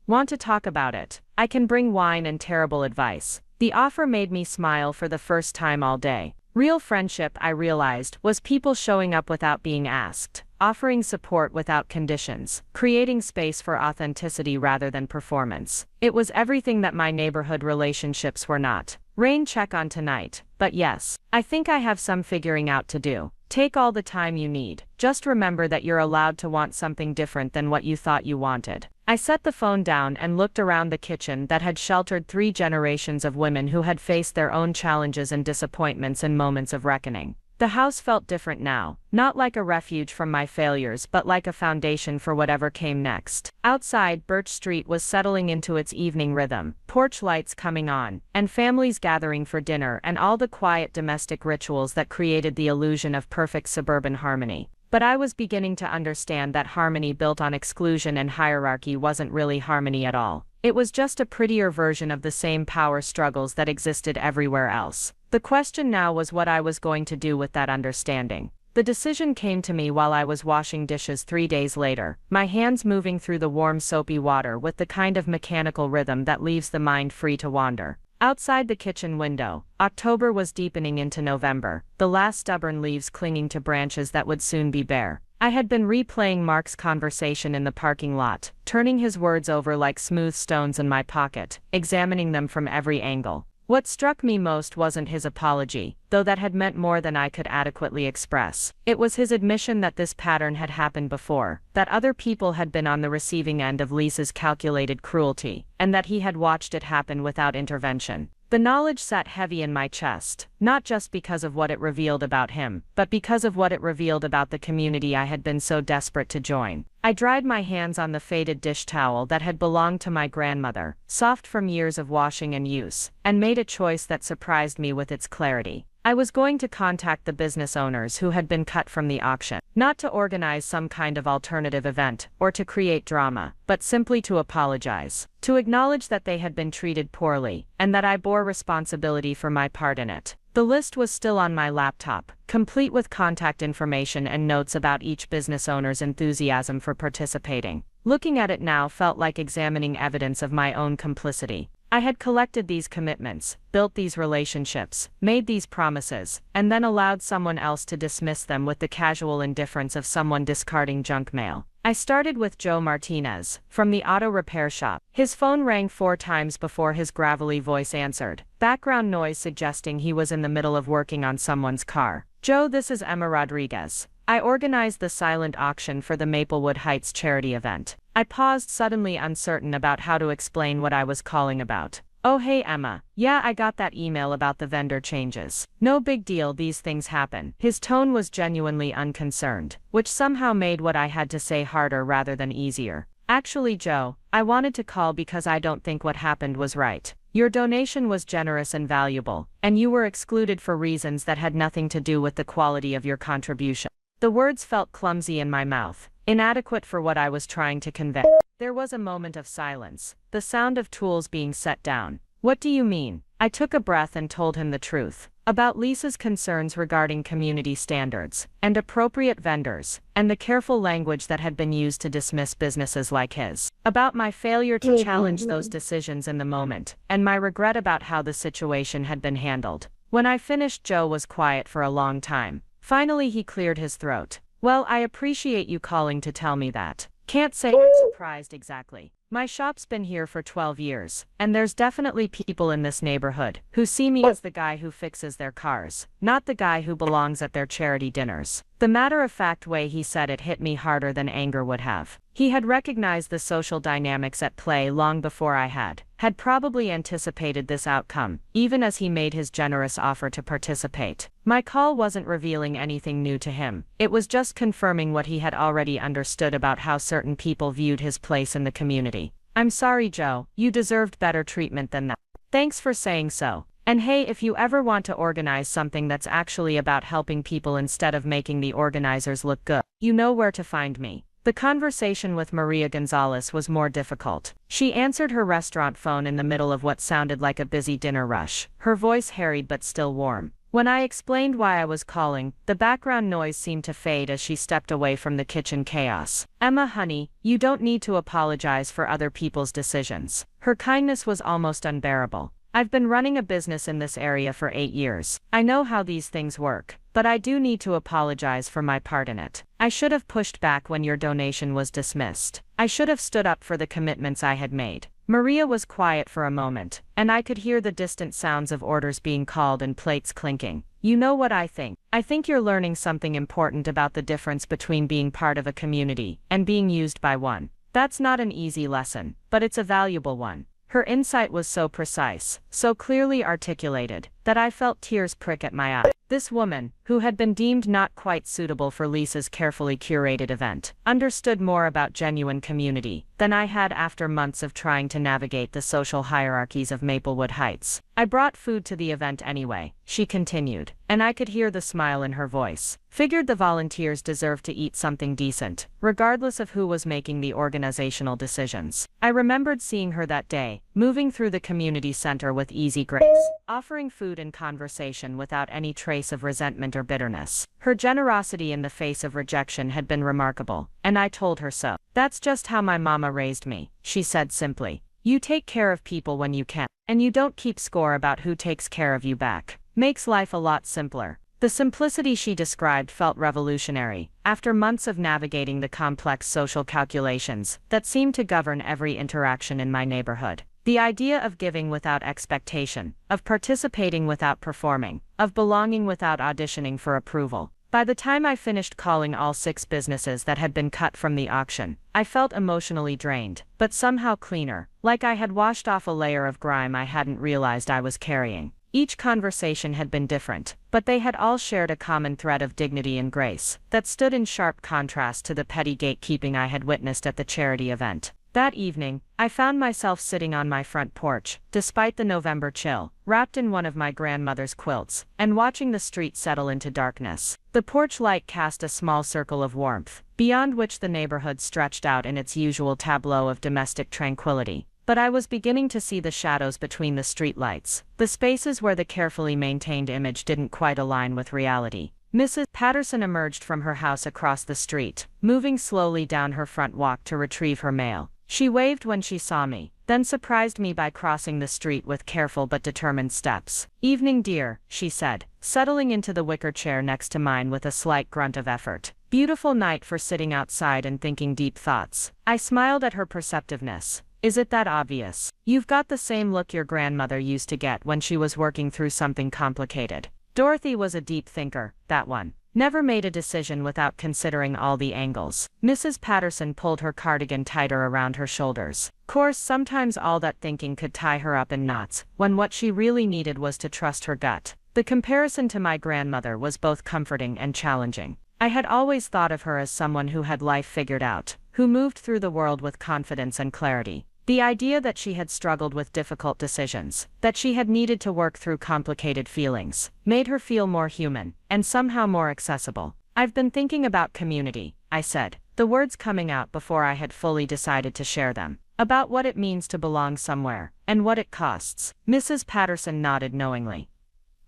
[SPEAKER 2] "Want to talk about it? I can bring wine and terrible advice." The offer made me smile for the first time all day. Real friendship, I realized, was people showing up without being asked, offering support without conditions, creating space for authenticity rather than performance. It was everything that my neighborhood relationships were not. Rain check on tonight, but yes, I think I have some figuring out to do. Take all the time you need. Just remember that you're allowed to want something different than what you thought you wanted. I set the phone down and looked around the kitchen that had sheltered 3 generations of women who had faced their own challenges and disappointments and moments of reckoning. The house felt different now, not like a refuge from my failures but like a foundation for whatever came next. Outside, Birch Street was settling into its evening rhythm, porch lights coming on, and families gathering for dinner and all the quiet domestic rituals that created the illusion of perfect suburban harmony. But I was beginning to understand that harmony built on exclusion and hierarchy wasn't really harmony at all. It was just a prettier version of the same power struggles that existed everywhere else. The question now was what I was going to do with that understanding. The decision came to me while I was washing dishes 3 days later, my hands moving through the warm soapy water with the kind of mechanical rhythm that leaves the mind free to wander. Outside the kitchen window, October was deepening into November, the last stubborn leaves clinging to branches that would soon be bare. I had been replaying Mark's conversation in the parking lot, turning his words over like smooth stones in my pocket, examining them from every angle. What struck me most wasn't his apology, though that had meant more than I could adequately express. It was his admission that this pattern had happened before, that other people had been on the receiving end of Lisa's calculated cruelty, and that he had watched it happen without intervention. The knowledge sat heavy in my chest, not just because of what it revealed about him, but because of what it revealed about the community I had been so desperate to join. I dried my hands on the faded dish towel that had belonged to my grandmother, soft from years of washing and use, and made a choice that surprised me with its clarity. I was going to contact the business owners who had been cut from the auction, not to organize some kind of alternative event, or to create drama, but simply to apologize, to acknowledge that they had been treated poorly, and that I bore responsibility for my part in it. The list was still on my laptop, complete with contact information and notes about each business owner's enthusiasm for participating. Looking at it now felt like examining evidence of my own complicity. I had collected these commitments, built these relationships, made these promises, and then allowed someone else to dismiss them with the casual indifference of someone discarding junk mail. I started with Joe Martinez, from the auto repair shop. His phone rang 4 times before his gravelly voice answered, background noise suggesting he was in the middle of working on someone's car. Joe, this is Emma Rodriguez. I organized the silent auction for the Maplewood Heights charity event. I paused, suddenly uncertain about how to explain what I was calling about. Oh hey Emma, yeah, I got that email about the vendor changes. No big deal, these things happen. His tone was genuinely unconcerned, which somehow made what I had to say harder rather than easier. Actually Joe, I wanted to call because I don't think what happened was right. Your donation was generous and valuable, and you were excluded for reasons that had nothing to do with the quality of your contribution. The words felt clumsy in my mouth, inadequate for what I was trying to convey. There was a moment of silence, the sound of tools being set down. What do you mean? I took a breath and told him the truth. About Lisa's concerns regarding community standards, and appropriate vendors, and the careful language that had been used to dismiss businesses like his. About my failure to challenge those decisions in the moment, and my regret about how the situation had been handled. When I finished, Joe was quiet for a long time. Finally he cleared his throat. Well, I appreciate you calling to tell me that. Can't say I'm surprised exactly. My shop's been here for 12 years, and there's definitely people in this neighborhood who see me as the guy who fixes their cars, not the guy who belongs at their charity dinners. The matter-of-fact way he said it hit me harder than anger would have. He had recognized the social dynamics at play long before I had probably anticipated this outcome, even as he made his generous offer to participate. My call wasn't revealing anything new to him, it was just confirming what he had already understood about how certain people viewed his place in the community. I'm sorry Joe, you deserved better treatment than that. Thanks for saying so. And hey, if you ever want to organize something that's actually about helping people instead of making the organizers look good, you know where to find me. The conversation with Maria Gonzalez was more difficult. She answered her restaurant phone in the middle of what sounded like a busy dinner rush, her voice harried but still warm. When I explained why I was calling, the background noise seemed to fade as she stepped away from the kitchen chaos. Emma honey, you don't need to apologize for other people's decisions. Her kindness was almost unbearable. I've been running a business in this area for 8 years. I know how these things work, but I do need to apologize for my part in it. I should have pushed back when your donation was dismissed. I should have stood up for the commitments I had made. Maria was quiet for a moment, and I could hear the distant sounds of orders being called and plates clinking. You know what I think? I think you're learning something important about the difference between being part of a community and being used by one. That's not an easy lesson, but it's a valuable one. Her insight was so precise, so clearly articulated, that I felt tears prick at my eye. This woman, who had been deemed not quite suitable for Lisa's carefully curated event, understood more about genuine community than I had after months of trying to navigate the social hierarchies of Maplewood Heights. I brought food to the event anyway, she continued, and I could hear the smile in her voice. Figured the volunteers deserved to eat something decent, regardless of who was making the organizational decisions. I remembered seeing her that day, moving through the community center with easy grace, offering food and conversation without any trace of resentment or bitterness. Her generosity in the face of rejection had been remarkable, and I told her so. That's just how my mama raised me, she said simply. You take care of people when you can, and you don't keep score about who takes care of you back. Makes life a lot simpler. The simplicity she described felt revolutionary, after months of navigating the complex social calculations that seemed to govern every interaction in my neighborhood. The idea of giving without expectation, of participating without performing, of belonging without auditioning for approval. By the time I finished calling all 6 businesses that had been cut from the auction, I felt emotionally drained, but somehow cleaner, like I had washed off a layer of grime I hadn't realized I was carrying. Each conversation had been different, but they had all shared a common thread of dignity and grace that stood in sharp contrast to the petty gatekeeping I had witnessed at the charity event. That evening, I found myself sitting on my front porch, despite the November chill, wrapped in one of my grandmother's quilts, and watching the street settle into darkness. The porch light cast a small circle of warmth, beyond which the neighborhood stretched out in its usual tableau of domestic tranquility. But I was beginning to see the shadows between the streetlights, the spaces where the carefully maintained image didn't quite align with reality. Mrs. Patterson emerged from her house across the street, moving slowly down her front walk to retrieve her mail. She waved when she saw me, then surprised me by crossing the street with careful but determined steps. "Evening, dear," she said, settling into the wicker chair next to mine with a slight grunt of effort. "Beautiful night for sitting outside and thinking deep thoughts." I smiled at her perceptiveness. "Is it that obvious? You've got the same look your grandmother used to get when she was working through something complicated." Dorothy was a deep thinker, that one. Never made a decision without considering all the angles. Mrs. Patterson pulled her cardigan tighter around her shoulders. Course, sometimes all that thinking could tie her up in knots, when what she really needed was to trust her gut. The comparison to my grandmother was both comforting and challenging. I had always thought of her as someone who had life figured out, who moved through the world with confidence and clarity. The idea that she had struggled with difficult decisions, that she had needed to work through complicated feelings, made her feel more human, and somehow more accessible. "I've been thinking about community," I said, the words coming out before I had fully decided to share them. "About what it means to belong somewhere, and what it costs." Mrs. Patterson nodded knowingly.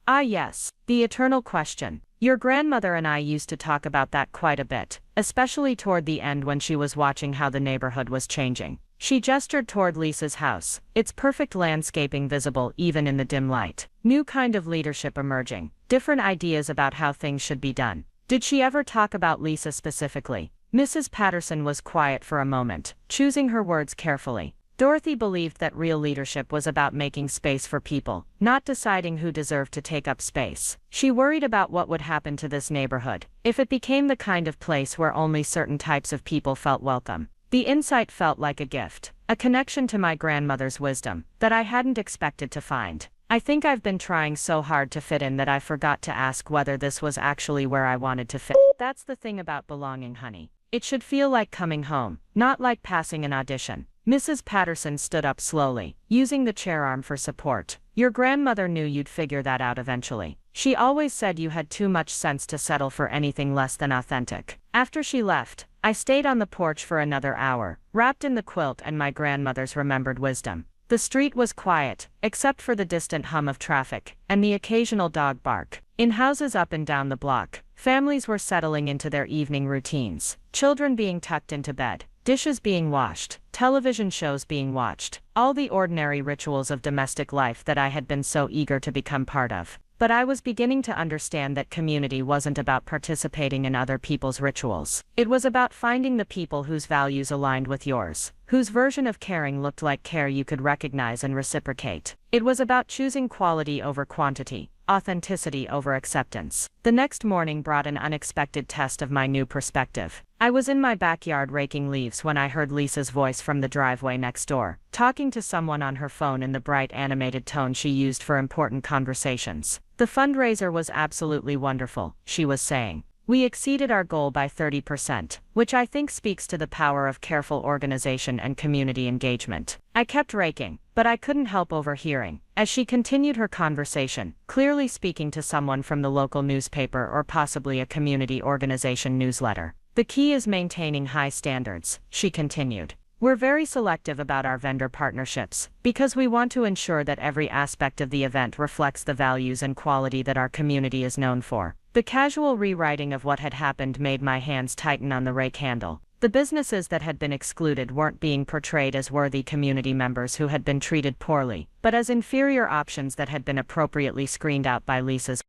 [SPEAKER 2] "Ah yes, the eternal question. Your grandmother and I used to talk about that quite a bit, especially toward the end when she was watching how the neighborhood was changing." She gestured toward Lisa's house, its perfect landscaping visible even in the dim light. New kind of leadership emerging, different ideas about how things should be done. Did she ever talk about Lisa specifically? Mrs. Patterson was quiet for a moment, choosing her words carefully. Dorothy believed that real leadership was about making space for people, not deciding who deserved to take up space. She worried about what would happen to this neighborhood if it became the kind of place where only certain types of people felt welcome. The insight felt like a gift, a connection to my grandmother's wisdom that I hadn't expected to find. "I think I've been trying so hard to fit in that I forgot to ask whether this was actually where I wanted to fit." That's the thing about belonging, honey. It should feel like coming home, not like passing an audition. Mrs. Patterson stood up slowly, using the chair arm for support. "Your grandmother knew you'd figure that out eventually. She always said you had too much sense to settle for anything less than authentic." After she left, I stayed on the porch for another hour, wrapped in the quilt and my grandmother's remembered wisdom. The street was quiet, except for the distant hum of traffic and the occasional dog bark. In houses up and down the block, families were settling into their evening routines, children being tucked into bed, dishes being washed, television shows being watched, all the ordinary rituals of domestic life that I had been so eager to become part of. But I was beginning to understand that community wasn't about participating in other people's rituals. It was about finding the people whose values aligned with yours, whose version of caring looked like care you could recognize and reciprocate. It was about choosing quality over quantity, authenticity over acceptance. The next morning brought an unexpected test of my new perspective. I was in my backyard raking leaves when I heard Lisa's voice from the driveway next door, talking to someone on her phone in the bright animated tone she used for important conversations. "The fundraiser was absolutely wonderful," she was saying. "We exceeded our goal by 30%, which I think speaks to the power of careful organization and community engagement." I kept raking, but I couldn't help overhearing, as she continued her conversation, clearly speaking to someone from the local newspaper or possibly a community organization newsletter. "The key is maintaining high standards," she continued. "We're very selective about our vendor partnerships, because we want to ensure that every aspect of the event reflects the values and quality that our community is known for." The casual rewriting of what had happened made my hands tighten on the rake handle. The businesses that had been excluded weren't being portrayed as worthy community members who had been treated poorly, but as inferior options that had been appropriately screened out by Lisa's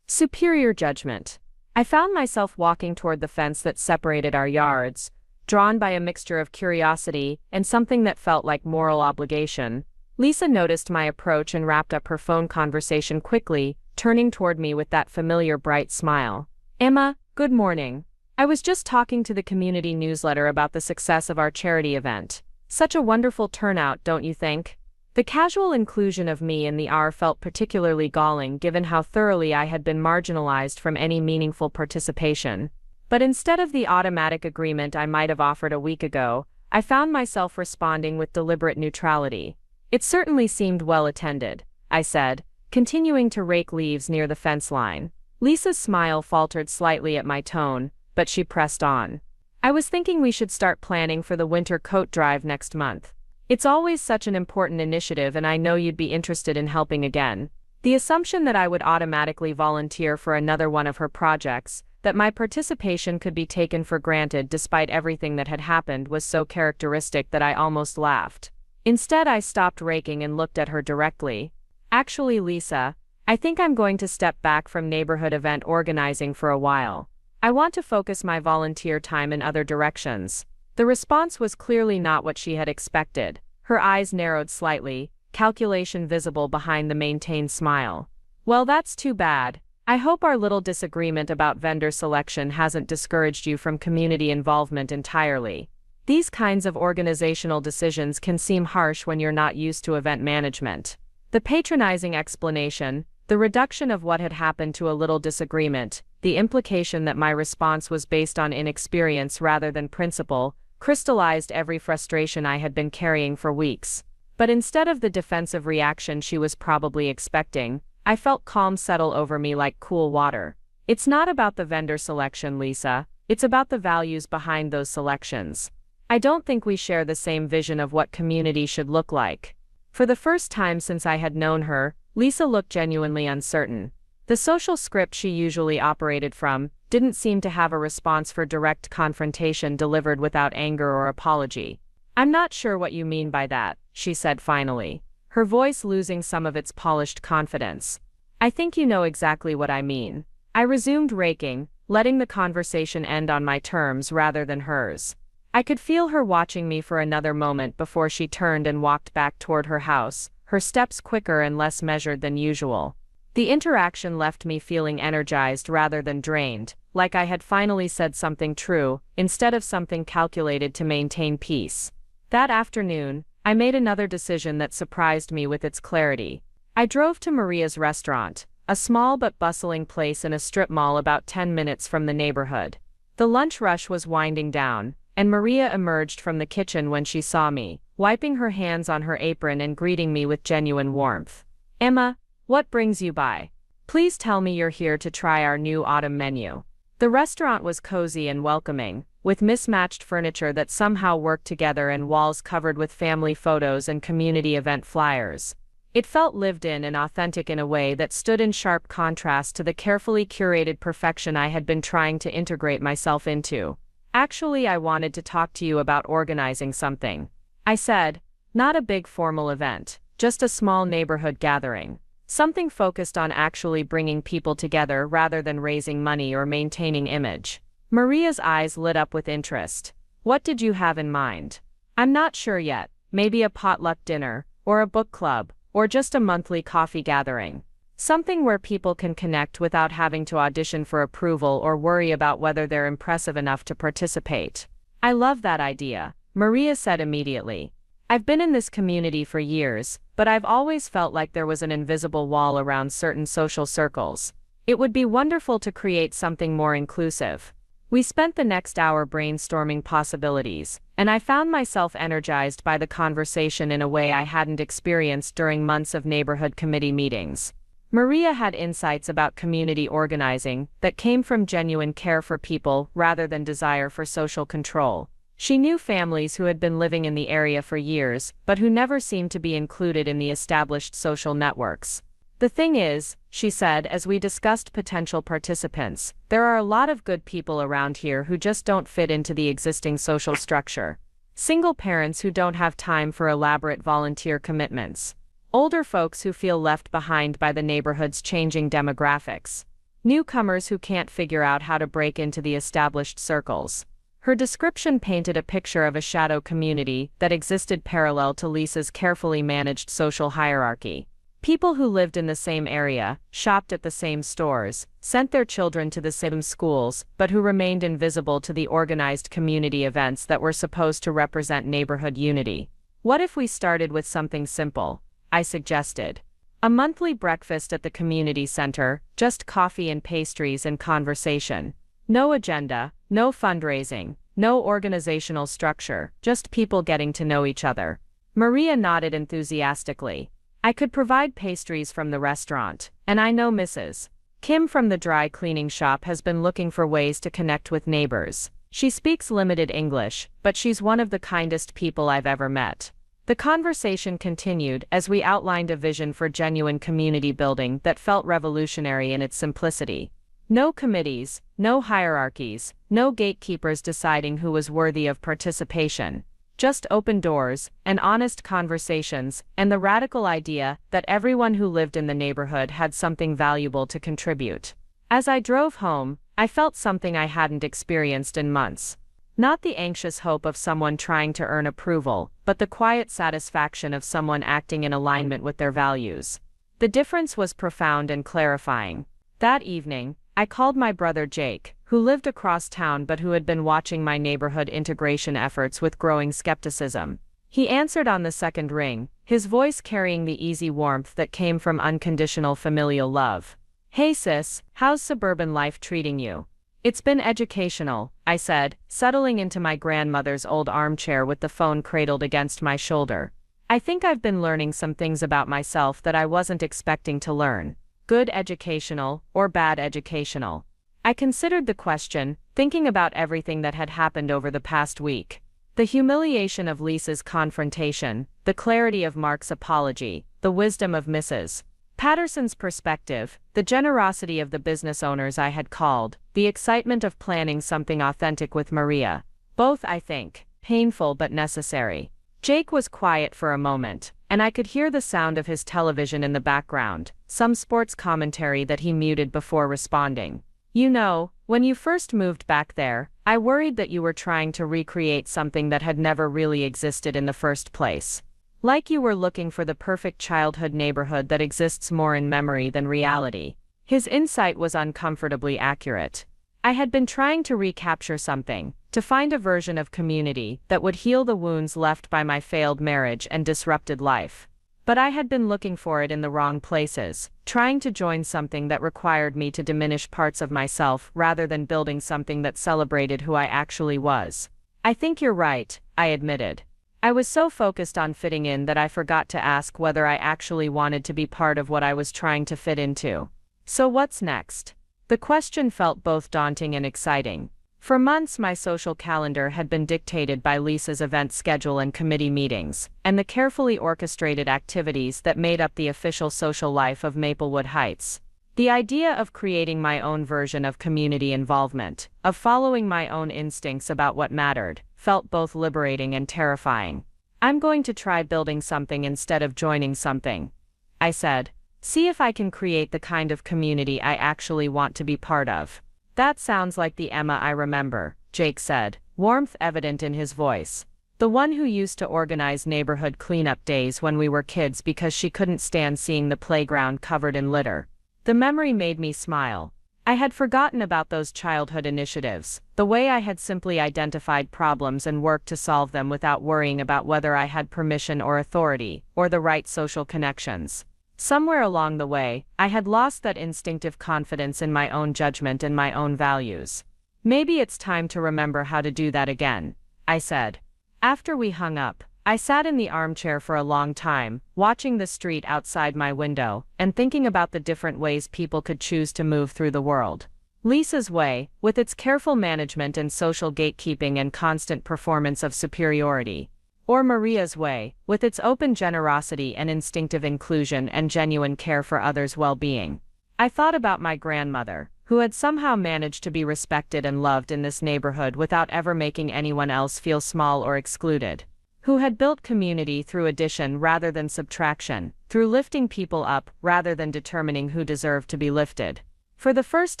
[SPEAKER 2] superior judgment. I found myself walking toward the fence that separated our yards, drawn by a mixture of curiosity and something that felt like moral obligation. Lisa noticed my approach and wrapped up her phone conversation quickly, turning toward me with that familiar bright smile. "Emma, good morning. I was just talking to the community newsletter about the success of our charity event. Such a wonderful turnout, don't you think?" The casual inclusion of me in the hour felt particularly galling given how thoroughly I had been marginalized from any meaningful participation. But instead of the automatic agreement I might have offered a week ago, I found myself responding with deliberate neutrality. "It certainly seemed well attended," I said, continuing to rake leaves near the fence line. Lisa's smile faltered slightly at my tone, but she pressed on. "I was thinking we should start planning for the winter coat drive next month. It's always such an important initiative and I know you'd be interested in helping again." The assumption that I would automatically volunteer for another one of her projects
[SPEAKER 1] that my participation could be taken for granted despite everything that had happened was so characteristic that I almost laughed. Instead, I stopped raking and looked at her directly. Actually, Lisa, I think I'm going to step back from neighborhood event organizing for a while. I want to focus my volunteer time in other directions. The response was clearly not what she had expected. Her eyes narrowed slightly, calculation visible behind the maintained smile. Well, that's too bad. I hope our little disagreement about vendor selection hasn't discouraged you from community involvement entirely. These kinds of organizational decisions can seem harsh when you're not used to event management. The patronizing explanation, the reduction of what had happened to a little disagreement, the implication that my response was based on inexperience rather than principle, crystallized every frustration I had been carrying for weeks. But instead of the defensive reaction she was probably expecting, I felt calm settle over me like cool water. It's not about the vendor selection, Lisa. It's about the values behind those selections. I don't think we share the same vision of what community should look like. For the first time since I had known her, Lisa looked genuinely uncertain. The social script she usually operated from didn't seem to have a response for direct confrontation delivered without anger or apology. "I'm not sure what you mean by that," she said finally, her voice losing some of its polished confidence. "I think you know exactly what I mean." I resumed raking, letting the conversation end on my terms rather than hers. I could feel her watching me for another moment before she turned and walked back toward her house, her steps quicker and less measured than usual. The interaction left me feeling energized rather than drained, like I had finally said something true, instead of something calculated to maintain peace. That afternoon, I made another decision that surprised me with its clarity. I drove to Maria's restaurant, a small but bustling place in a strip mall about 10 minutes from the neighborhood. The lunch rush was winding down, and Maria emerged from the kitchen when she saw me, wiping her hands on her apron and greeting me with genuine warmth. "Emma, what brings you by? Please tell me you're here to try our new autumn menu." The restaurant was cozy and welcoming, with mismatched furniture that somehow worked together and walls covered with family photos and community event flyers. It felt lived in and authentic in a way that stood in sharp contrast to the carefully curated perfection I had been trying to integrate myself into. "Actually, I wanted to talk to you about organizing something," I said. "Not a big formal event, just a small neighborhood gathering. Something focused on actually bringing people together rather than raising money or maintaining image." Maria's eyes lit up with interest. "What did you have in mind?" "I'm not sure yet. Maybe a potluck dinner, or a book club, or just a monthly coffee gathering. Something where people can connect without having to audition for approval or worry about whether they're impressive enough to participate." "I love that idea," Maria said immediately. "I've been in this community for years, but I've always felt like there was an invisible wall around certain social circles. It would be wonderful to create something more inclusive." We spent the next hour brainstorming possibilities, and I found myself energized by the conversation in a way I hadn't experienced during months of neighborhood committee meetings. Maria had insights about community organizing that came from genuine care for people rather than desire for social control. She knew families who had been living in the area for years, but who never seemed to be included in the established social networks. "The thing is," she said as we discussed potential participants, "there are a lot of good people around here who just don't fit into the existing social structure. Single parents who don't have time for elaborate volunteer commitments. Older folks who feel left behind by the neighborhood's changing demographics. Newcomers who can't figure out how to break into the established circles." Her description painted a picture of a shadow community that existed parallel to Lisa's carefully managed social hierarchy. People who lived in the same area, shopped at the same stores, sent their children to the same schools, but who remained invisible to the organized community events that were supposed to represent neighborhood unity. "What if we started with something simple?" I suggested. "A monthly breakfast at the community center, just coffee and pastries and conversation. No agenda, no fundraising, no organizational structure, just people getting to know each other." Maria nodded enthusiastically. "I could provide pastries from the restaurant, and I know Mrs. Kim from the dry cleaning shop has been looking for ways to connect with neighbors. She speaks limited English, but she's one of the kindest people I've ever met." The conversation continued as we outlined a vision for genuine community building that felt revolutionary in its simplicity.
[SPEAKER 2] No committees, no hierarchies, no gatekeepers deciding who was worthy of participation. Just open doors, and honest conversations, and the radical idea that everyone who lived in the neighborhood had something valuable to contribute. As I drove home, I felt something I hadn't experienced in months. Not the anxious hope of someone trying to earn approval, but the quiet satisfaction of someone acting in alignment with their values. The difference was profound and clarifying. That evening, I called my brother Jake, who lived across town but who had been watching my neighborhood integration efforts with growing skepticism. He answered on the second ring, his voice carrying the easy warmth that came from unconditional familial love. "Hey sis, how's suburban life treating you?" "It's been educational," I said, settling into my grandmother's old armchair with the phone cradled against my shoulder. "I think I've been learning some things about myself that I wasn't expecting to learn." Good educational, or bad educational? I considered the question, thinking about everything that had happened over the past week. The humiliation of Lisa's confrontation, the clarity of Mark's apology, the wisdom of Mrs. Patterson's perspective, the generosity of the business owners I had called, the excitement of planning something authentic with Maria. Both, I think, painful but necessary. Jake was quiet for a moment, and I could hear the sound of his television in the background, some sports commentary that he muted before responding. "You know, when you first moved back there, I worried that you were trying to recreate something that had never really existed in the first place. Like you were looking for the perfect childhood neighborhood that exists more in memory than reality." His insight was uncomfortably accurate. I had been trying to recapture something, to find a version of community that would heal the wounds left by my failed marriage and disrupted life. But I had been looking for it in the wrong places, trying to join something that required me to diminish parts of myself rather than building something that celebrated who I actually was. "I think you're right," I admitted. I was so focused on fitting in that I forgot to ask whether I actually wanted to be part of what I was trying to fit into. "So what's next?" The question felt both daunting and exciting. For months my social calendar had been dictated by Lisa's event schedule and committee meetings, and the carefully orchestrated activities that made up the official social life of Maplewood Heights. The idea of creating my own version of community involvement, of following my own instincts about what mattered, felt both liberating and terrifying. "I'm going to try building something instead of joining something," I said. "See if I can create the kind of community I actually want to be part of." "That sounds like the Emma I remember," Jake said, warmth evident in his voice. "The one who used to organize neighborhood cleanup days when we were kids because she couldn't stand seeing the playground covered in litter." The memory made me smile. I had forgotten about those childhood initiatives, the way I had simply identified problems and worked to solve them without worrying about whether I had permission or authority, or the right social connections. Somewhere along the way, I had lost that instinctive confidence in my own judgment and my own values. "Maybe it's time to remember how to do that again," I said. After we hung up, I sat in the armchair for a long time, watching the street outside my window, and thinking about the different ways people could choose to move through the world. Lisa's way, with its careful management and social gatekeeping and constant performance of superiority. Or Maria's way, with its open generosity and instinctive inclusion and genuine care for others' well-being. I thought about my grandmother, who had somehow managed to be respected and loved in this neighborhood without ever making anyone else feel small or excluded. Who had built community through addition rather than subtraction, through lifting people up rather than determining who deserved to be lifted. For the first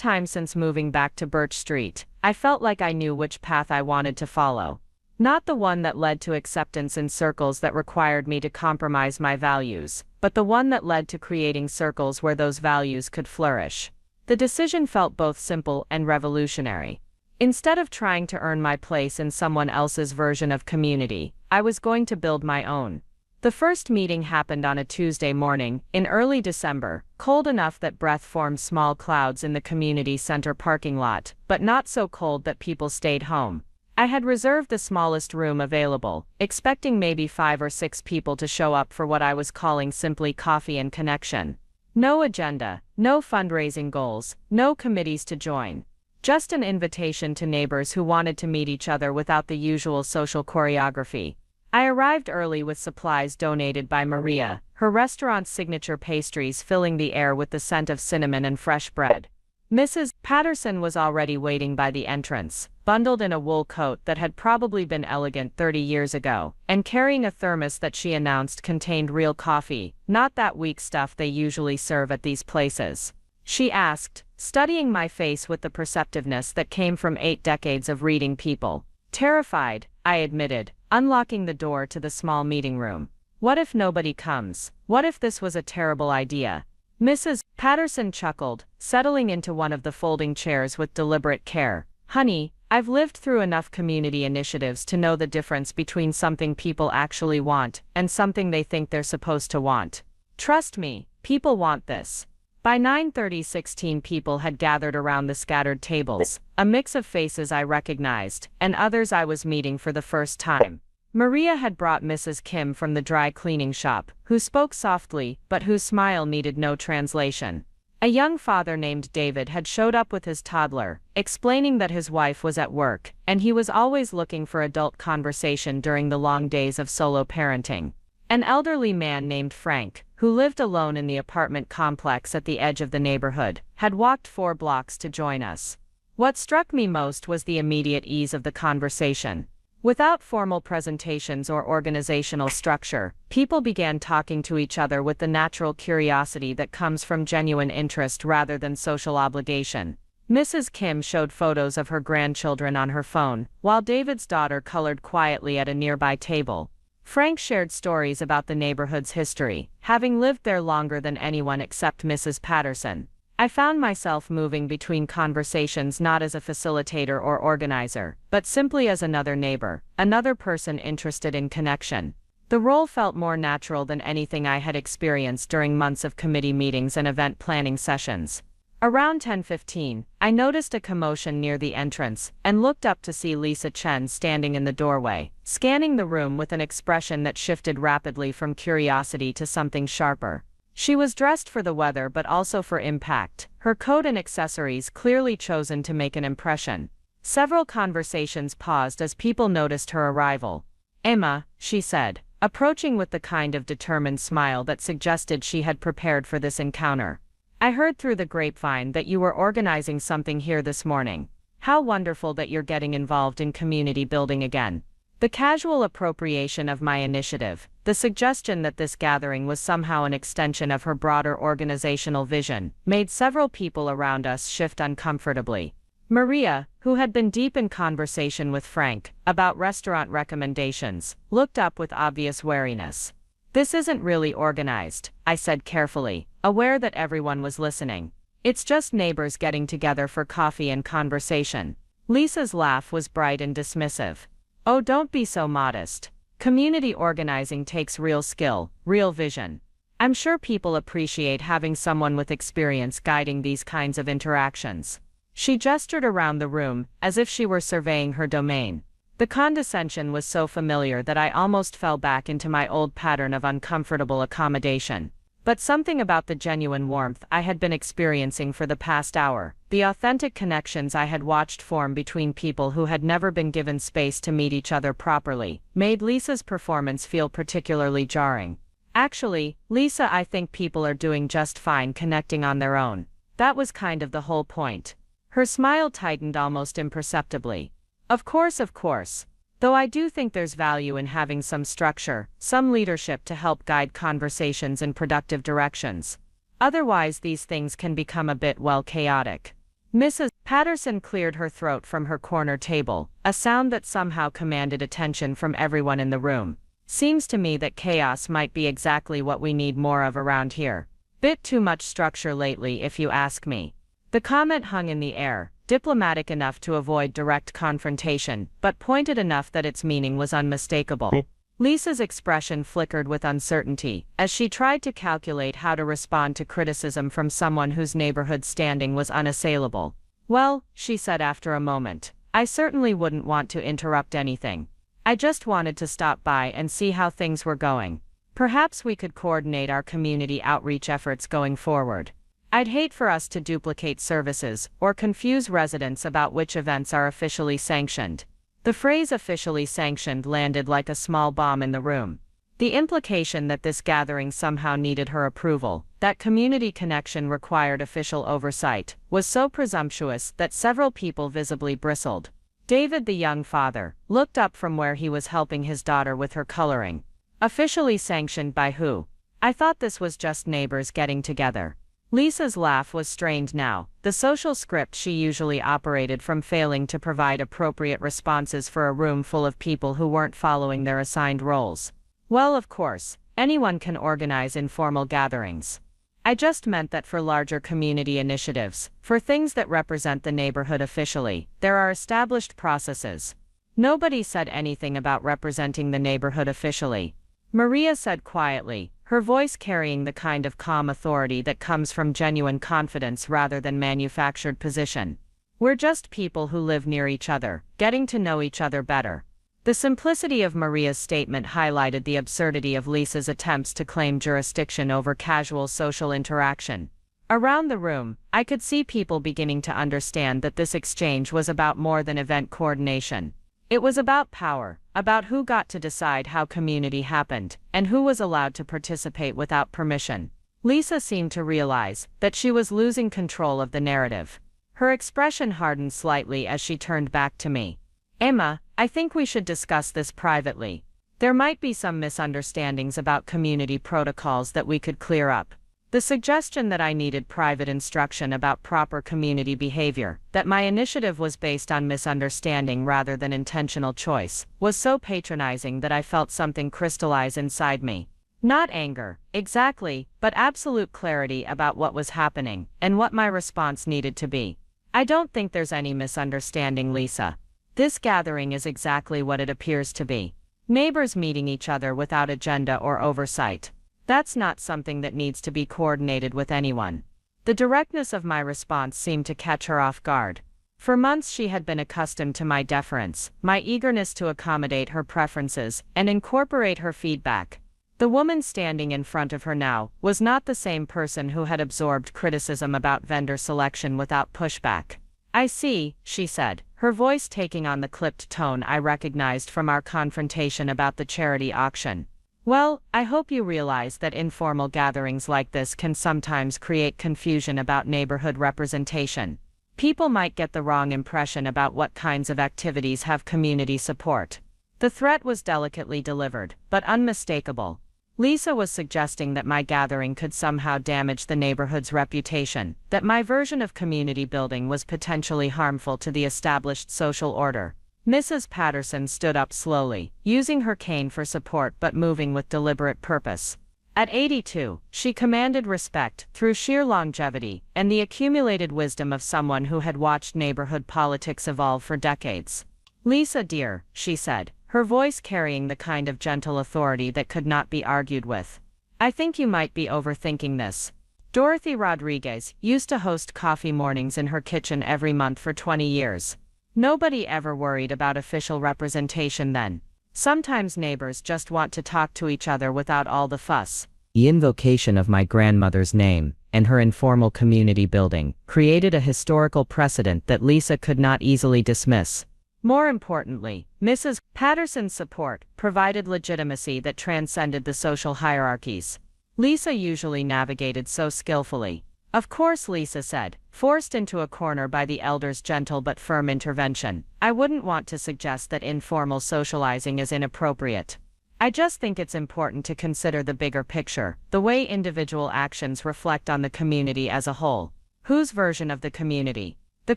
[SPEAKER 2] time since moving back to Birch Street, I felt like I knew which path I wanted to follow. Not the one that led to acceptance in circles that required me to compromise my values, but the one that led to creating circles where those values could flourish. The decision felt both simple and revolutionary. Instead of trying to earn my place in someone else's version of community, I was going to build my own. The first meeting happened on a Tuesday morning, in early December, cold enough that breath formed small clouds in the community center parking lot, but not so cold that people stayed home. I had reserved the smallest room available, expecting maybe 5 or 6 people to show up for what I was calling simply coffee and connection. No agenda, no fundraising goals, no committees to join. Just an invitation to neighbors who wanted to meet each other without the usual social choreography. I arrived early with supplies donated by Maria, her restaurant's signature pastries filling the air with the scent of cinnamon and fresh bread.
[SPEAKER 1] Mrs. Patterson was already waiting by the entrance, bundled in a wool coat that had probably been elegant 30 years ago, and carrying a thermos that she announced contained real coffee, not that weak stuff they usually serve at these places. She asked, studying my face with the perceptiveness that came from 8 decades of reading people. Terrified, I admitted, unlocking the door to the small meeting room. What if nobody comes? What if this was a terrible idea? Mrs. Patterson chuckled, settling into one of the folding chairs with deliberate care. Honey, I've lived through enough community initiatives to know the difference between something people actually want and something they think they're supposed to want. Trust me, people want this. By 9:30, 16 people had gathered around the scattered tables, a mix of faces I recognized, and others I was meeting for the first time. Maria had brought Mrs. Kim from the dry cleaning shop, who spoke softly, but whose smile needed no translation. A young father named David had showed up with his toddler, explaining that his wife was at work, and he was always looking for adult conversation during the long days of solo parenting. An elderly man named Frank, who lived alone in the apartment complex at the edge of the neighborhood, had walked 4 blocks to join us. What struck me most was the immediate ease of the conversation. Without formal presentations or organizational structure, people began talking to each other with the natural curiosity that comes from genuine interest rather than social obligation. Mrs. Kim showed photos of her grandchildren on her phone, while David's daughter colored quietly at a nearby table. Frank shared stories about the neighborhood's history, having lived there longer than anyone except Mrs. Patterson. I found myself moving between conversations not as a facilitator or organizer, but simply as another neighbor, another person interested in connection. The role felt more natural than anything I had experienced during months of committee meetings and event planning sessions. Around 10:15, I noticed a commotion near the entrance and looked up to see Lisa Chen standing in the doorway, scanning the room with an expression that shifted rapidly from curiosity to something sharper. She was dressed for the weather but also for impact, her coat and accessories clearly chosen to make an impression. Several conversations paused as people noticed her arrival. "Emma," she said, approaching with the kind of determined smile that suggested she had prepared for this encounter. "I heard through the grapevine that you were organizing something here this morning. How wonderful that you're getting involved in community building again." The casual appropriation of my initiative, the suggestion that this gathering was somehow an extension of her broader organizational vision, made several people around us shift uncomfortably. Maria, who had been deep in conversation with Frank about restaurant recommendations, looked up with obvious wariness. "This isn't really organized," I said carefully, aware that everyone was listening. "It's just neighbors getting together for coffee and conversation." Lisa's laugh was bright and dismissive. "Oh, don't be so modest. Community organizing takes real skill, real vision. I'm sure people appreciate having someone with experience guiding these kinds of interactions." She gestured around the room, as if she were surveying her domain. The condescension was so familiar that I almost fell back into my old pattern of uncomfortable accommodation. But something about the genuine warmth I had been experiencing for the past hour, the authentic connections I had watched form between people who had never been given space to meet each other properly, made Lisa's performance feel particularly jarring. "Actually, Lisa, I think people are doing just fine connecting on their own. That was kind of the whole point." Her smile tightened almost imperceptibly. Of course. Though I do think there's value in having some structure, some leadership to help guide conversations in productive directions. Otherwise these things can become a bit, well, chaotic. Mrs. Patterson cleared her throat from her corner table, a sound that somehow commanded attention from everyone in the room. "Seems to me that chaos might be exactly what we need more of around here. Bit too much structure lately, if you ask me." The comment hung in the air, diplomatic enough to avoid direct confrontation, but pointed enough that its meaning was unmistakable. Lisa's expression flickered with uncertainty, as she tried to calculate how to respond to criticism from someone whose neighborhood standing was unassailable. "Well," she said after a moment, "I certainly wouldn't want to interrupt anything. I just wanted to stop by and see how things were going. Perhaps we could coordinate our community outreach efforts going forward. I'd hate for us to duplicate services or confuse residents about which events are officially sanctioned." The phrase "officially sanctioned" landed like a small bomb in the room.
[SPEAKER 2] The implication that this gathering somehow needed her approval, that community connection required official oversight, was so presumptuous that several people visibly bristled. David, the young father, looked up from where he was helping his daughter with her coloring. Officially sanctioned by who? I thought this was just neighbors getting together. Lisa's laugh was strained now, the social script she usually operated from failing to provide appropriate responses for a room full of people who weren't following their assigned roles. Well, of course, anyone can organize informal gatherings. I just meant that for larger community initiatives, for things that represent the neighborhood officially, there are established processes. Nobody said anything about representing the neighborhood officially. Maria said quietly, her voice carrying the kind of calm authority that comes from genuine confidence rather than manufactured position. We're just people who live near each other, getting to know each other better. The simplicity of Maria's statement highlighted the absurdity of Lisa's attempts to claim jurisdiction over casual social interaction. Around the room, I could see people beginning to understand that this exchange was about more than event coordination. It was about power, about who got to decide how community happened, and who was allowed to participate without permission. Lisa seemed to realize that she was losing control of the narrative. Her expression hardened slightly as she turned back to me. Emma, I think we should discuss this privately. There might be some misunderstandings about community protocols that we could clear up. The suggestion that I needed private instruction about proper community behavior, that my initiative was based on misunderstanding rather than intentional choice, was so patronizing that I felt something crystallize inside me. Not anger, exactly, but absolute clarity about what was happening, and what my response needed to be. I don't think there's any misunderstanding, Lisa. This gathering is exactly what it appears to be. Neighbors meeting each other without agenda or oversight. That's not something that needs to be coordinated with anyone. The directness of my response seemed to catch her off guard. For months she had been accustomed to my deference, my eagerness to accommodate her preferences and incorporate her feedback. The woman standing in front of her now was not the same person who had absorbed criticism about vendor selection without pushback. I see, she said, her voice taking on the clipped tone I recognized from our confrontation about the charity auction. Well, I hope you realize that informal gatherings like this can sometimes create confusion about neighborhood representation. People might get the wrong impression about what kinds of activities have community support. The threat was delicately delivered, but unmistakable. Lisa was suggesting that my gathering could somehow damage the neighborhood's reputation, that my version of community building was potentially harmful to the established social order. Mrs. Patterson stood up slowly, using her cane for support but moving with deliberate purpose. At 82, she commanded respect through sheer longevity and the accumulated wisdom of someone who had watched neighborhood politics evolve for decades. Lisa dear, she said, her voice carrying the kind of gentle authority that could not be argued with. I think you might be overthinking this. Dorothy Rodriguez used to host coffee mornings in her kitchen every month for 20 years. Nobody ever worried about official representation then. Sometimes neighbors just want to talk to each other without all the fuss. The invocation of my grandmother's name, and her informal community building, created a historical precedent that Lisa could not easily dismiss. More importantly, Mrs. Patterson's support provided legitimacy that transcended the social hierarchies. Lisa usually navigated so skillfully. Of course, Lisa said, forced into a corner by the elder's gentle but firm intervention, I wouldn't want to suggest that informal socializing is inappropriate. I just think it's important to consider the bigger picture, the way individual actions reflect on the community as a whole. Whose version of the community? The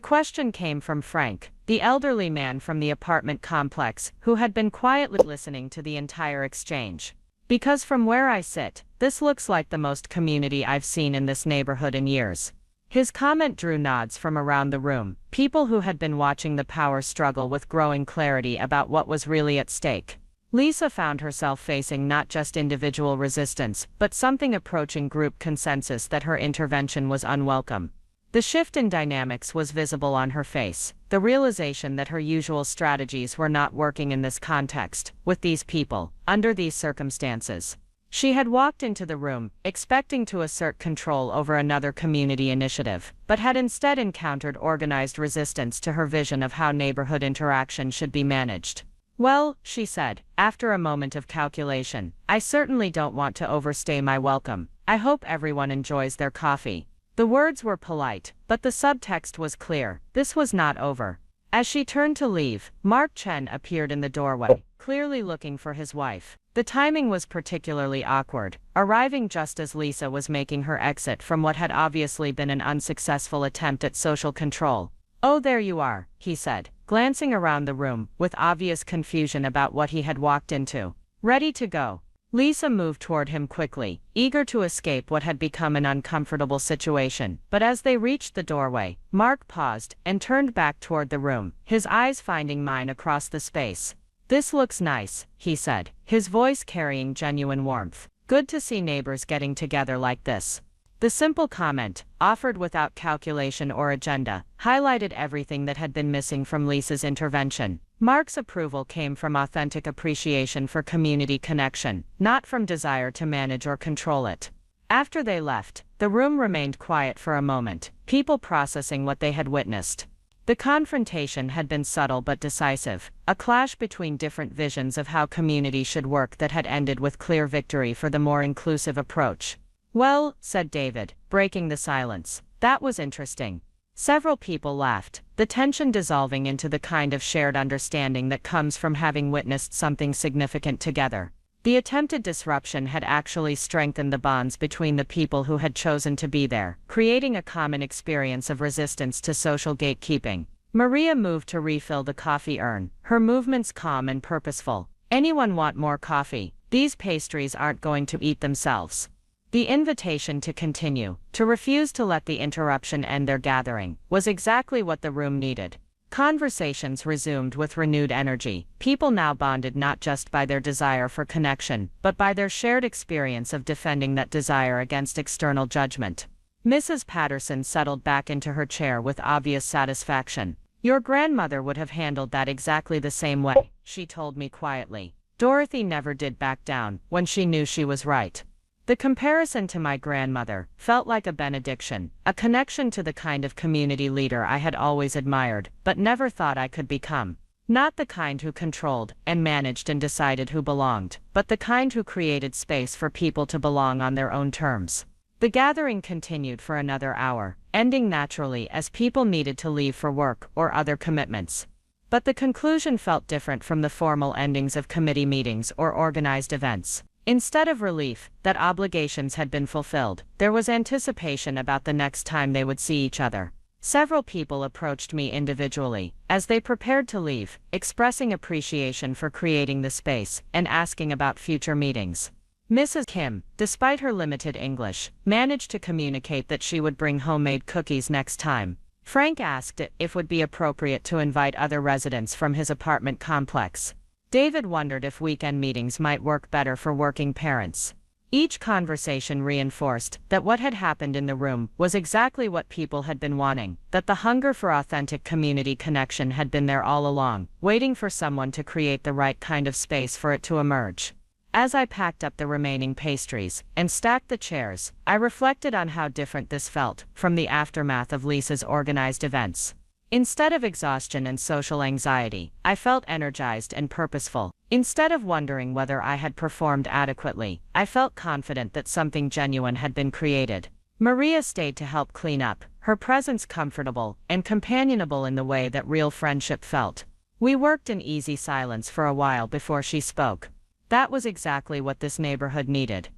[SPEAKER 2] question came from Frank, the elderly man from the apartment complex, who had been quietly listening to the entire exchange. Because from where I sit, this looks like the most community I've seen in this neighborhood in years. His comment drew nods from around the room, people who had been watching the power struggle with growing clarity about what was really at stake. Lisa found herself facing not just individual resistance, but something approaching group consensus that her intervention was unwelcome. The shift in dynamics was visible on her face, the realization that her usual strategies were not working in this context, with these people, under these circumstances. She had walked into the room, expecting to assert control over another community initiative, but had instead encountered organized resistance to her vision of how neighborhood interaction should be managed. Well, she said, after a moment of calculation, I certainly don't want to overstay my welcome. I hope everyone enjoys their coffee. The words were polite, but the subtext was clear. This was not over. As she turned to leave, Mark Chen appeared in the doorway, clearly looking for his wife. The timing was particularly awkward, arriving just as Lisa was making her exit from what had obviously been an unsuccessful attempt at social control. "Oh, there you are," he said, glancing around the room with obvious confusion about what he had walked into. "Ready to go?" Lisa moved toward him quickly, eager to escape what had become an uncomfortable situation, but as they reached the doorway, Mark paused and turned back toward the room, his eyes finding mine across the space. "This looks nice," he said, his voice carrying genuine warmth. "Good to see neighbors getting together like this." The simple comment, offered without calculation or agenda, highlighted everything that had been missing from Lisa's intervention. Mark's approval came from authentic appreciation for community connection, not from desire to manage or control it. After they left, the room remained quiet for a moment, people processing what they had witnessed. The confrontation had been subtle but decisive, a clash between different visions of how community should work that had ended with clear victory for the more inclusive approach. "Well," said David, breaking the silence, "that was interesting." Several people laughed, the tension dissolving into the kind of shared understanding that comes from having witnessed something significant together. The attempted disruption had actually strengthened the bonds between the people who had chosen to be there, creating a common experience of resistance to social gatekeeping. Maria moved to refill the coffee urn, her movements calm and purposeful. "Anyone want more coffee? These pastries aren't going to eat themselves." The invitation to continue, to refuse to let the interruption end their gathering, was exactly what the room needed. Conversations resumed with renewed energy, people now bonded not just by their desire for connection, but by their shared experience of defending that desire against external judgment. Mrs. Patterson settled back into her chair with obvious satisfaction. "Your grandmother would have handled that exactly the same way," she told me quietly. Dorothy never did back down when she knew she was right. The comparison to my grandmother felt like a benediction, a connection to the kind of community leader I had always admired, but never thought I could become. Not the kind who controlled and managed and decided who belonged, but the kind who created space for people to belong on their own terms. The gathering continued for another hour, ending naturally as people needed to leave for work or other commitments. But the conclusion felt different from the formal endings of committee meetings or organized events. Instead of relief that obligations had been fulfilled, there was anticipation about the next time they would see each other. Several people approached me individually, as they prepared to leave, expressing appreciation for creating the space and asking about future meetings. Mrs. Kim, despite her limited English, managed to communicate that she would bring homemade cookies next time. Frank asked if it would be appropriate to invite other residents from his apartment complex. David wondered if weekend meetings might work better for working parents. Each conversation reinforced that what had happened in the room was exactly what people had been wanting, that the hunger for authentic community connection had been there all along, waiting for someone to create the right kind of space for it to emerge. As I packed up the remaining pastries and stacked the chairs, I reflected on how different this felt from the aftermath of Lisa's organized events. Instead of exhaustion and social anxiety, I felt energized and purposeful. Instead of wondering whether I had performed adequately, I felt confident that something genuine had been created. Maria stayed to help clean up, her presence comfortable and companionable in the way that real friendship felt. We worked in easy silence for a while before she spoke. That was exactly what this neighborhood needed,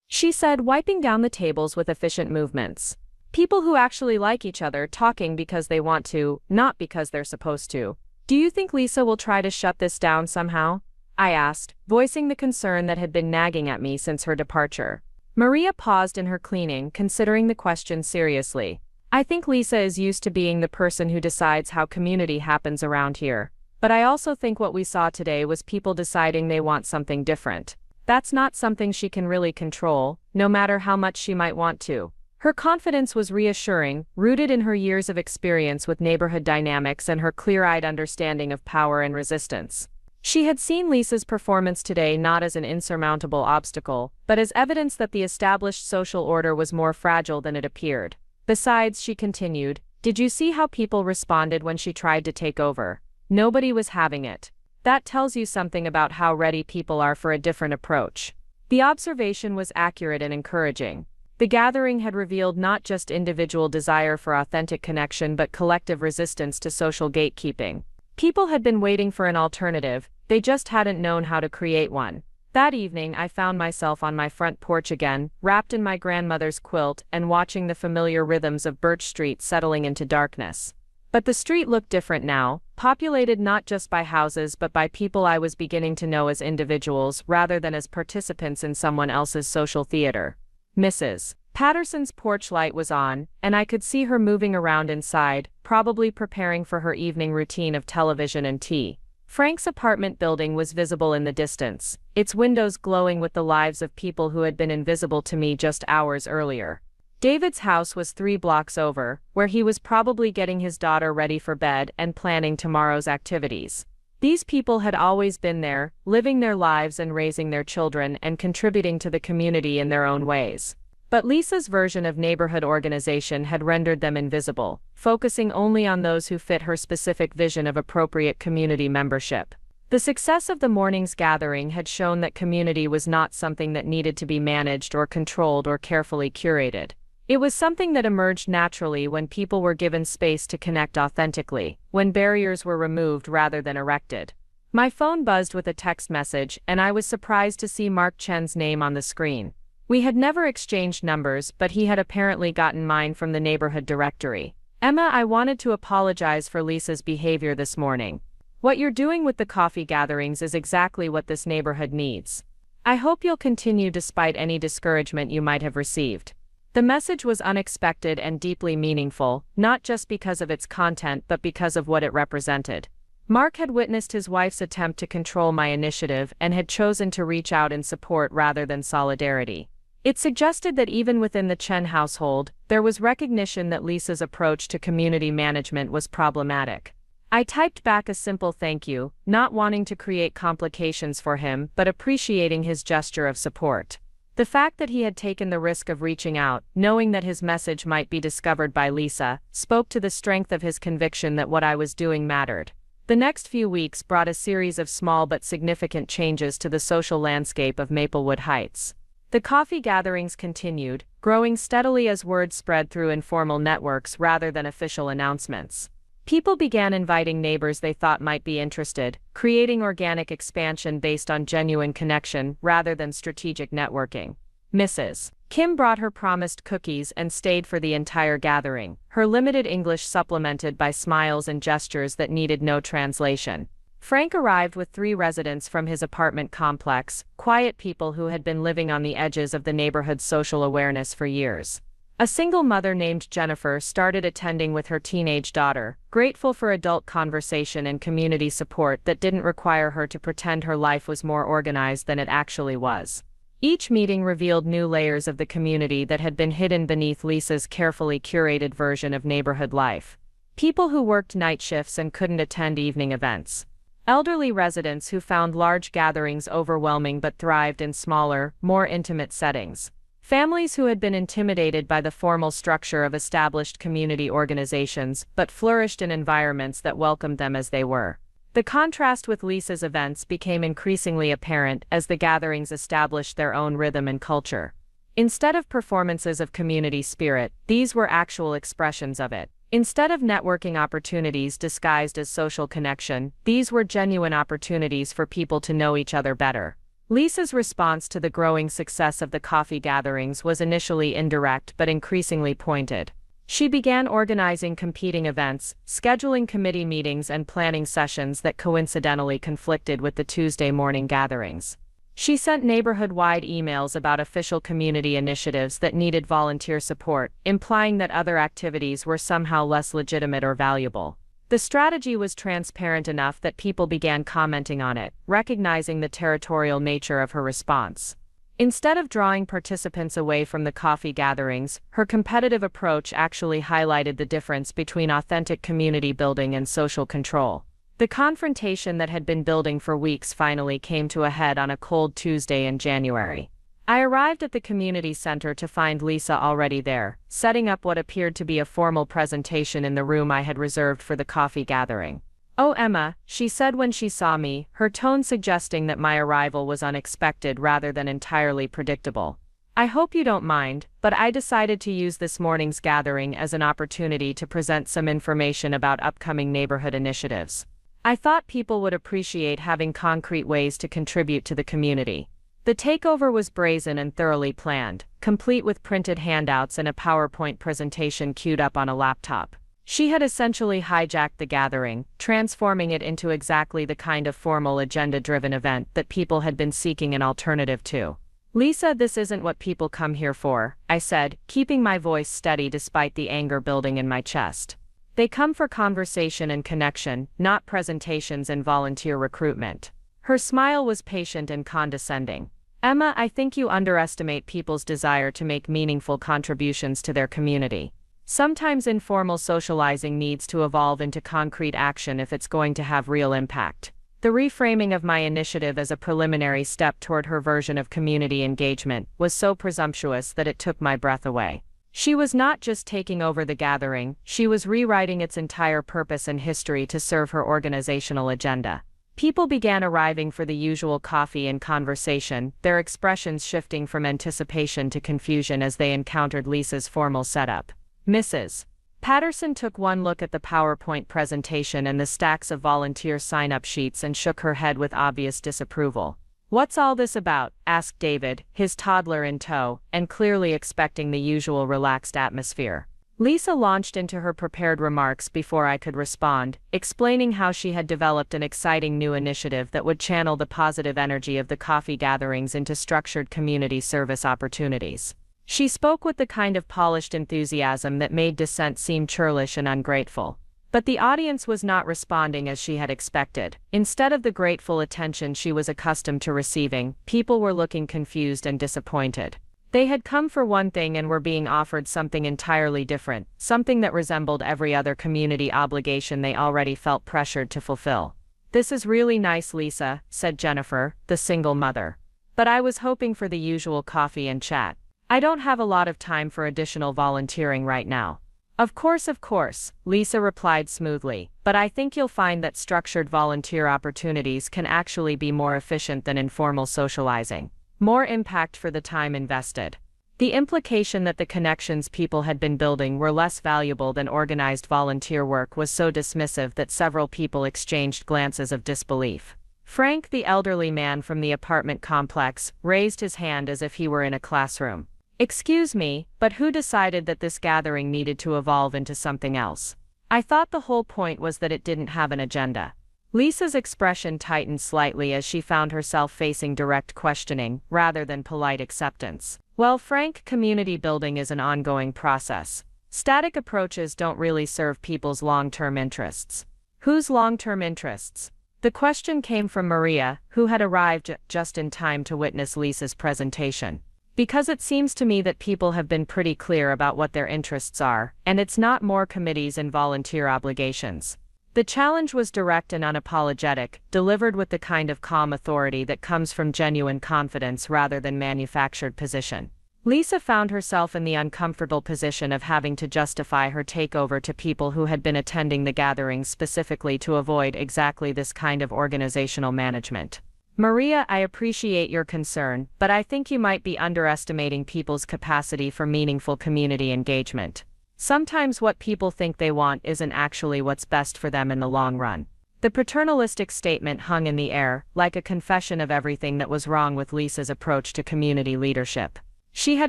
[SPEAKER 1] she said, wiping down the tables with efficient movements. People who actually like each other talking because they want to, not because they're supposed to. "Do you think Lisa will try to shut this down somehow?" I asked, voicing the concern that had been nagging at me since her departure. Maria paused in her cleaning, considering the question seriously. "I think Lisa is used to being the person who decides how community happens around here. But I also think what we saw today was people deciding they want something different. That's not something she can really control, no matter how much she might want to." Her confidence was reassuring, rooted in her years of experience with neighborhood dynamics and her clear-eyed understanding of power and resistance. She had seen Lisa's performance today not as an insurmountable obstacle, but as evidence that the established social order was more fragile than it appeared. "Besides," she continued, "did you see how people responded when she tried to take over? Nobody was having it. That tells you something about how ready people are for a different approach. The observation was accurate and encouraging. The gathering had revealed not just individual desire for authentic connection but collective resistance to social gatekeeping. People had been waiting for an alternative, they just hadn't known how to create one. That evening, I found myself on my front porch again, wrapped in my grandmother's quilt and watching the familiar rhythms of Birch Street settling into darkness. But the street looked different now, populated not just by houses but by people I was beginning to know as individuals rather than as participants in someone else's social theater. Mrs. Patterson's porch light was on, and I could see her moving around inside, probably preparing for her evening routine of television and tea. Frank's apartment building was visible in the distance, its windows glowing with the lives of people who had been invisible to me just hours earlier. David's house was 3 blocks over, where he was probably getting his daughter ready for bed and planning tomorrow's activities. These people had always been there, living their lives and raising their children and contributing to the community in their own ways. But Lisa's version of neighborhood organization had rendered them invisible, focusing only on those who fit her specific vision of appropriate community membership. The success of the morning's gathering had shown that community was not something that needed to be managed or controlled or carefully curated. It was something that emerged naturally when people were given space to connect authentically, when barriers were removed rather than erected. My phone buzzed with a text message, and I was surprised to see Mark Chen's name on the screen. We had never exchanged numbers, but he had apparently gotten mine from the neighborhood directory. Emma, I wanted to apologize for Lisa's behavior this morning. What you're doing with the coffee gatherings is exactly what this neighborhood needs. I hope you'll continue despite any discouragement you might have received. The message was unexpected and deeply meaningful, not just because of its content but because of what it represented. Mark had witnessed his wife's attempt to control my initiative and had chosen to reach out in support rather than solidarity. It suggested that even within the Chen household, there was recognition that Lisa's approach to community management was problematic. I typed back a simple thank you, not wanting to create complications for him but appreciating his gesture of support. The fact that he had taken the risk of reaching out, knowing that his message might be discovered by Lisa, spoke to the strength of his conviction that what I was doing mattered. The next few weeks brought a series of small but significant changes to the social landscape of Maplewood Heights. The coffee gatherings continued, growing steadily as word spread through informal networks rather than official announcements. People began inviting neighbors they thought might be interested, creating organic expansion based on genuine connection rather than strategic networking. Mrs. Kim brought her promised cookies and stayed for the entire gathering, her limited English supplemented by smiles and gestures that needed no translation. Frank arrived with 3 residents from his apartment complex, quiet people who had been living on the edges of the neighborhood's social awareness for years. A single mother named Jennifer started attending with her teenage daughter, grateful for adult conversation and community support that didn't require her to pretend her life was more organized than it actually was. Each meeting revealed new layers of the community that had been hidden beneath Lisa's carefully curated version of neighborhood life. People who worked night shifts and couldn't attend evening events. Elderly residents who found large gatherings overwhelming but thrived in smaller, more intimate settings. Families who had been intimidated by the formal structure of established community organizations but flourished in environments that welcomed them as they were. The contrast with Lisa's events became increasingly apparent as the gatherings established their own rhythm and culture. Instead of performances of community spirit, these were actual expressions of it. Instead of networking opportunities disguised as social connection, these were genuine opportunities for people to know each other better. Lisa's response to the growing success of the coffee gatherings was initially indirect but increasingly pointed. She began organizing competing events, scheduling committee meetings and planning sessions that coincidentally conflicted with the Tuesday morning gatherings. She sent neighborhood-wide emails about official community initiatives that needed volunteer support, implying that other activities were somehow less legitimate or valuable. The strategy was transparent enough that people began commenting on it, recognizing the territorial nature of her response. Instead of drawing participants away from the coffee gatherings, her competitive approach actually highlighted the difference between authentic community building and social control. The confrontation that had been building for weeks finally came to a head on a cold Tuesday in January. I arrived at the community center to find Lisa already there, setting up what appeared to be a formal presentation in the room I had reserved for the coffee gathering. "Oh, Emma," she said when she saw me, her tone suggesting that my arrival was unexpected rather than entirely predictable. "I hope you don't mind, but I decided to use this morning's gathering as an opportunity to present some information about upcoming neighborhood initiatives. I thought people would appreciate having concrete ways to contribute to the community." The takeover was brazen and thoroughly planned, complete with printed handouts and a PowerPoint presentation queued up on a laptop. She had essentially hijacked the gathering, transforming it into exactly the kind of formal agenda-driven event that people had been seeking an alternative to. "Lisa, this isn't what people come here for," I said, keeping my voice steady despite the anger building in my chest. "They come for conversation and connection, not presentations and volunteer recruitment." Her smile was patient and condescending. "Emma, I think you underestimate people's desire to make meaningful contributions to their community. Sometimes informal socializing needs to evolve into concrete action if it's going to have real impact." The reframing of my initiative as a preliminary step toward her version of community engagement was so presumptuous that it took my breath away. She was not just taking over the gathering, she was rewriting its entire purpose and history to serve her organizational agenda. People began arriving for the usual coffee and conversation, their expressions shifting from anticipation to confusion as they encountered Lisa's formal setup. "Mrs. Patterson took one look at the PowerPoint presentation and the stacks of volunteer sign-up sheets and shook her head with obvious disapproval. "What's all this about?" asked David, his toddler in tow, and clearly expecting the usual relaxed atmosphere. Lisa launched into her prepared remarks before I could respond, explaining how she had developed an exciting new initiative that would channel the positive energy of the coffee gatherings into structured community service opportunities. She spoke with the kind of polished enthusiasm that made dissent seem churlish and ungrateful. But the audience was not responding as she had expected. Instead of the grateful attention she was accustomed to receiving, people were looking confused and disappointed. They had come for one thing and were being offered something entirely different, something that resembled every other community obligation they already felt pressured to fulfill. "This is really nice, Lisa," said Jennifer, the single mother. "But I was hoping for the usual coffee and chat. I don't have a lot of time for additional volunteering right now." Of course," Lisa replied smoothly, "but I think you'll find that structured volunteer opportunities can actually be more efficient than informal socializing. More impact for the time invested." The implication that the connections people had been building were less valuable than organized volunteer work was so dismissive that several people exchanged glances of disbelief. Frank, the elderly man from the apartment complex, raised his hand as if he were in a classroom. "Excuse me, but who decided that this gathering needed to evolve into something else? I thought the whole point was that it didn't have an agenda." Lisa's expression tightened slightly as she found herself facing direct questioning, rather than polite acceptance. "Well, Frank, community building is an ongoing process. Static approaches don't really serve people's long-term interests." "Whose long-term interests?" The question came from Maria, who had arrived just in time to witness Lisa's presentation. "Because it seems to me that people have been pretty clear about what their interests are, and it's not more committees and volunteer obligations." The challenge was direct and unapologetic, delivered with the kind of calm authority that comes from genuine confidence rather than manufactured position. Lisa found herself in the uncomfortable position of having to justify her takeover to people who had been attending the gatherings specifically to avoid exactly this kind of organizational management. "Maria, I appreciate your concern, but I think you might be underestimating people's capacity for meaningful community engagement. Sometimes what people think they want isn't actually what's best for them in the long run." The paternalistic statement hung in the air, like a confession of everything that was wrong with Lisa's approach to community leadership. She had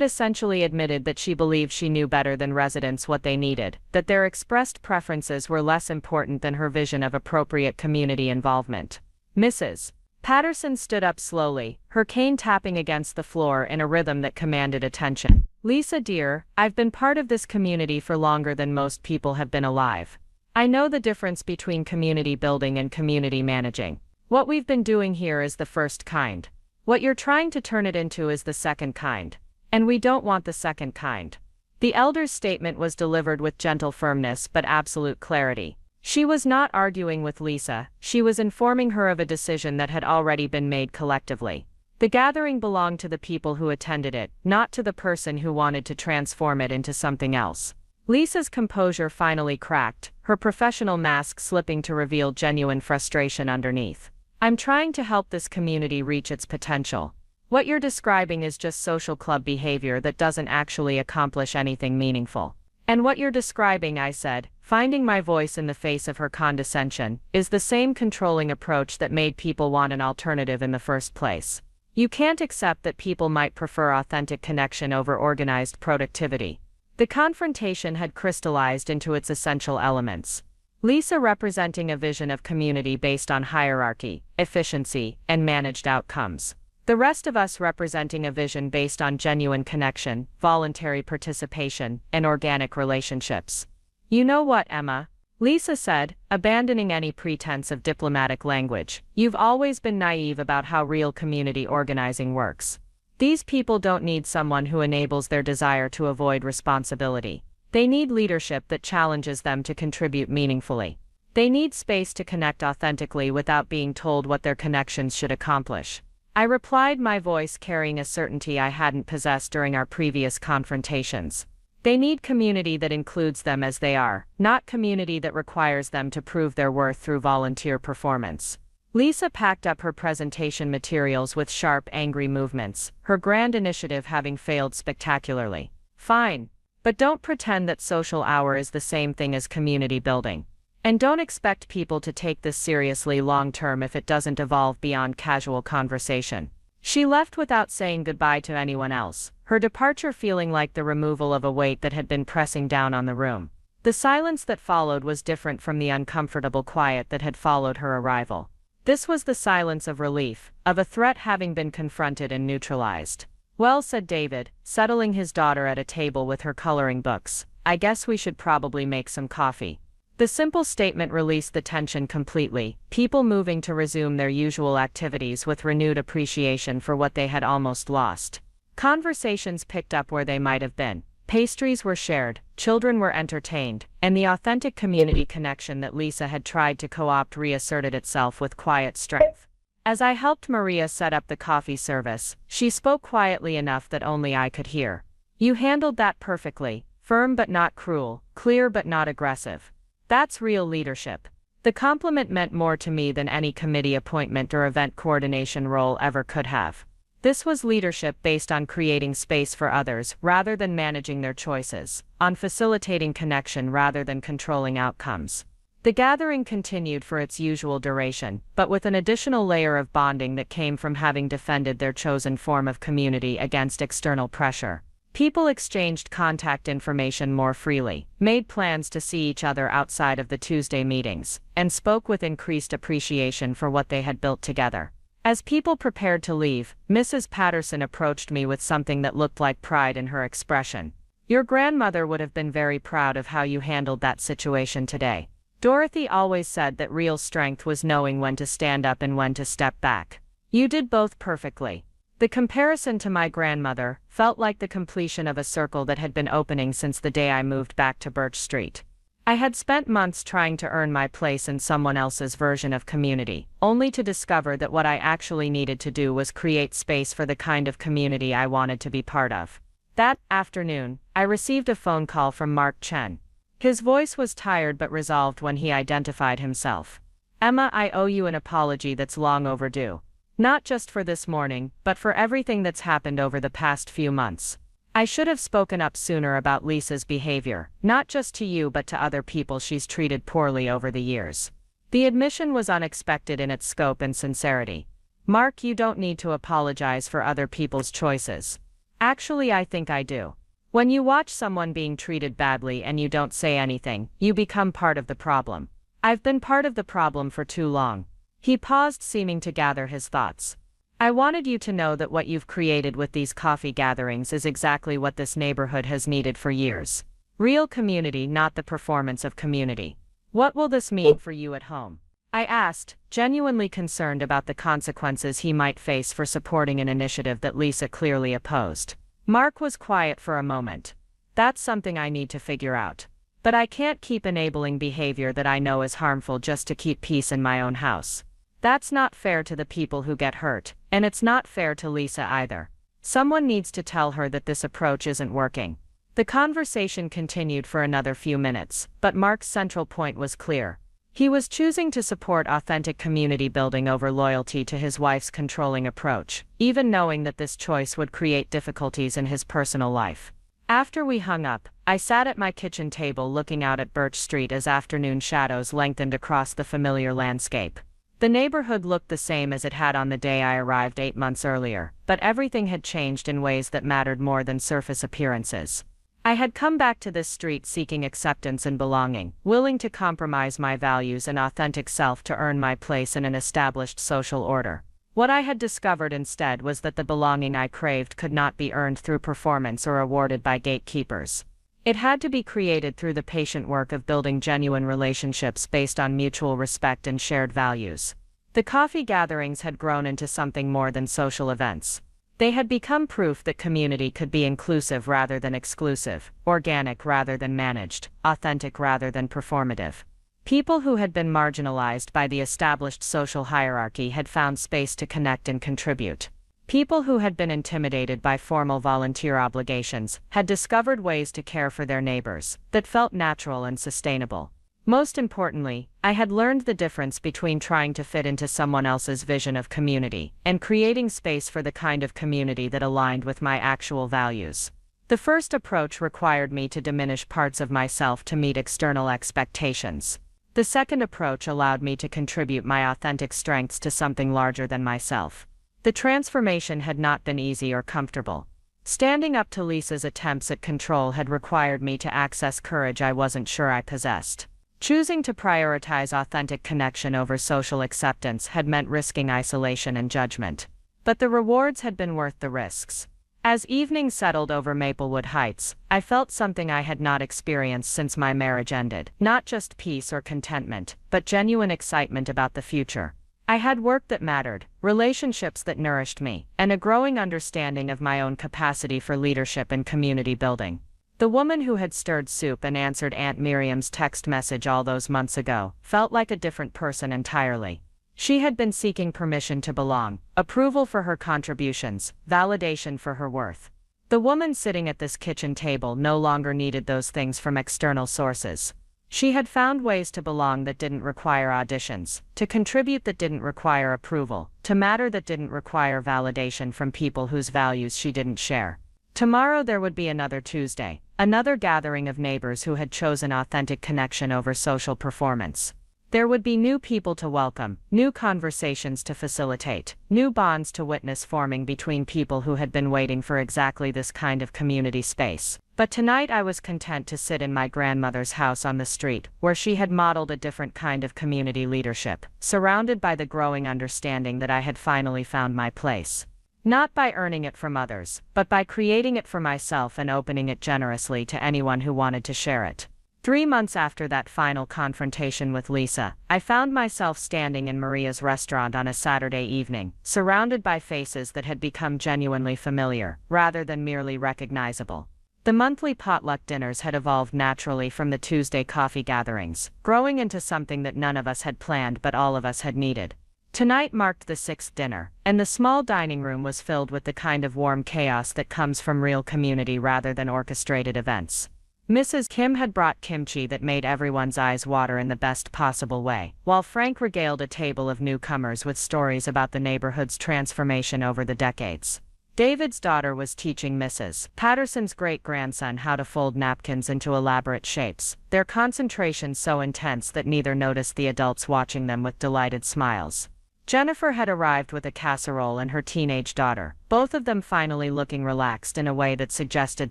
[SPEAKER 1] essentially admitted that she believed she knew better than residents what they needed, that their expressed preferences were less important than her vision of appropriate community involvement. Mrs. Patterson stood up slowly, her cane tapping against the floor in a rhythm that commanded attention. "Lisa dear, I've been part of this community for longer than most people have been alive. I know the difference between community building and community managing. What we've been doing here is the first kind. What you're trying to turn it into is the second kind. And we don't want the second kind." The elder's statement was delivered with gentle firmness but absolute clarity. She was not arguing with Lisa, she was informing her of a decision that had already been made collectively. The gathering belonged to the people who attended it, not to the person who wanted to transform it into something else.
[SPEAKER 2] Lisa's composure finally cracked, her professional mask slipping to reveal genuine frustration underneath. I'm trying to help this community reach its potential. What you're describing is just social club behavior that doesn't actually accomplish anything meaningful. And what you're describing, I said, finding my voice in the face of her condescension, is the same controlling approach that made people want an alternative in the first place. You can't accept that people might prefer authentic connection over organized productivity. The confrontation had crystallized into its essential elements. Lisa representing a vision of community based on hierarchy, efficiency, and managed outcomes. The rest of us representing a vision based on genuine connection, voluntary participation, and organic relationships. You know what, Emma? Lisa said, abandoning any pretense of diplomatic language. You've always been naive about how real community organizing works. These people don't need someone who enables their desire to avoid responsibility. They need leadership that challenges them to contribute meaningfully. They need space to connect authentically without being told what their connections should accomplish. I replied, my voice carrying a certainty I hadn't possessed during our previous confrontations. They need community that includes them as they are, not community that requires them to prove their worth through volunteer performance. Lisa packed up her presentation materials with sharp, angry movements, her grand initiative having failed spectacularly. Fine. But don't pretend that social hour is the same thing as community building. And don't expect people to take this seriously long-term if it doesn't evolve beyond casual conversation. She left without saying goodbye to anyone else, her departure feeling like the removal of a weight that had been pressing down on the room. The silence that followed was different from the uncomfortable quiet that had followed her arrival. This was the silence of relief, of a threat having been confronted and neutralized. Well, said David, settling his daughter at a table with her coloring books, I guess we should probably make some coffee. The simple statement released the tension completely, people moving to resume their usual activities with renewed appreciation for what they had almost lost. Conversations picked up where they might have been. Pastries were shared, children were entertained, and the authentic community connection that Lisa had tried to co-opt reasserted itself with quiet strength. As I helped Maria set up the coffee service, she spoke quietly enough that only I could hear. You handled that perfectly, firm but not cruel, clear but not aggressive. That's real leadership. The compliment meant more to me than any committee appointment or event coordination role ever could have. This was leadership based on creating space for others rather than managing their choices, on facilitating connection rather than controlling outcomes. The gathering continued for its usual duration, but with an additional layer of bonding that came from having defended their chosen form of community against external pressure. People exchanged contact information more freely, made plans to see each other outside of the Tuesday meetings, and spoke with increased appreciation for what they had built together. As people prepared to leave, Mrs. Patterson approached me with something that looked like pride in her expression. Your grandmother would have been very proud of how you handled that situation today. Dorothy always said that real strength was knowing when to stand up and when to step back. You did both perfectly. The comparison to my grandmother felt like the completion of a circle that had been opening since the day I moved back to Birch Street. I had spent months trying to earn my place in someone else's version of community, only to discover that what I actually needed to do was create space for the kind of community I wanted to be part of. That afternoon, I received a phone call from Mark Chen. His voice was tired but resolved when he identified himself. Emma, I owe you an apology that's long overdue. Not just for this morning, but for everything that's happened over the past few months. I should have spoken up sooner about Lisa's behavior, not just to you but to other people she's treated poorly over the years. The admission was unexpected in its scope and sincerity. Mark, you don't need to apologize for other people's choices. Actually, I think I do. When you watch someone being treated badly and you don't say anything, you become part of the problem. I've been part of the problem for too long. He paused, seeming to gather his thoughts. I wanted you to know that what you've created with these coffee gatherings is exactly what this neighborhood has needed for years. Real community, not the performance of community. What will this mean for you at home? I asked, genuinely concerned about the consequences he might face for supporting an initiative that Lisa clearly opposed. Mark was quiet for a moment. That's something I need to figure out. But I can't keep enabling behavior that I know is harmful just to keep peace in my own house. That's not fair to the people who get hurt, and it's not fair to Lisa either. Someone needs to tell her that this approach isn't working. The conversation continued for another few minutes, but Mark's central point was clear. He was choosing to support authentic community building over loyalty to his wife's controlling approach, even knowing that this choice would create difficulties in his personal life. After we hung up, I sat at my kitchen table looking out at Birch Street as afternoon shadows lengthened across the familiar landscape. The neighborhood looked the same as it had on the day I arrived 8 months earlier, but everything had changed in ways that mattered more than surface appearances. I had come back to this street seeking acceptance and belonging, willing to compromise my values and authentic self to earn my place in an established social order. What I had discovered instead was that the belonging I craved could not be earned through performance or awarded by gatekeepers. It had to be created through the patient work of building genuine relationships based on mutual respect and shared values. The coffee gatherings had grown into something more than social events. They had become proof that community could be inclusive rather than exclusive, organic rather than managed, authentic rather than performative. People who had been marginalized by the established social hierarchy had found space to connect and contribute. People who had been intimidated by formal volunteer obligations had discovered ways to care for their neighbors that felt natural and sustainable. Most importantly, I had learned the difference between trying to fit into someone else's vision of community and creating space for the kind of community that aligned with my actual values. The first approach required me to diminish parts of myself to meet external expectations. The second approach allowed me to contribute my authentic strengths to something larger than myself. The transformation had not been easy or comfortable. Standing up to Lisa's attempts at control had required me to access courage I wasn't sure I possessed. Choosing to prioritize authentic connection over social acceptance had meant risking isolation and judgment. But the rewards had been worth the risks. As evening settled over Maplewood Heights, I felt something I had not experienced since my marriage ended. Not just peace or contentment, but genuine excitement about the future. I had work that mattered, relationships that nourished me, and a growing understanding of my own capacity for leadership and community building. The woman who had stirred soup and answered Aunt Miriam's text message all those months ago felt like a different person entirely. She had been seeking permission to belong, approval for her contributions, validation for her worth. The woman sitting at this kitchen table no longer needed those things from external sources. She had found ways to belong that didn't require auditions, to contribute that didn't require approval, to matter that didn't require validation from people whose values she didn't share. Tomorrow there would be another Tuesday, another gathering of neighbors who had chosen authentic connection over social performance. There would be new people to welcome, new conversations to facilitate, new bonds to witness forming between people who had been waiting for exactly this kind of community space. But tonight I was content to sit in my grandmother's house on the street, where she had modeled a different kind of community leadership, surrounded by the growing understanding that I had finally found my place. Not by earning it from others, but by creating it for myself and opening it generously to anyone who wanted to share it. 3 months after that final confrontation with Lisa, I found myself standing in Maria's restaurant on a Saturday evening, surrounded by faces that had become genuinely familiar, rather than merely recognizable. The monthly potluck dinners had evolved naturally from the Tuesday coffee gatherings, growing into something that none of us had planned but all of us had needed. Tonight marked the 6th dinner, and the small dining room was filled with the kind of warm chaos that comes from real community rather than orchestrated events. Mrs. Kim had brought kimchi that made everyone's eyes water in the best possible way, while Frank regaled a table of newcomers with stories about the neighborhood's transformation over the decades. David's daughter was teaching Mrs. Patterson's great-grandson how to fold napkins into elaborate shapes, their concentration so intense that neither noticed the adults watching them with delighted smiles. Jennifer had arrived with a casserole and her teenage daughter, both of them finally looking relaxed in a way that suggested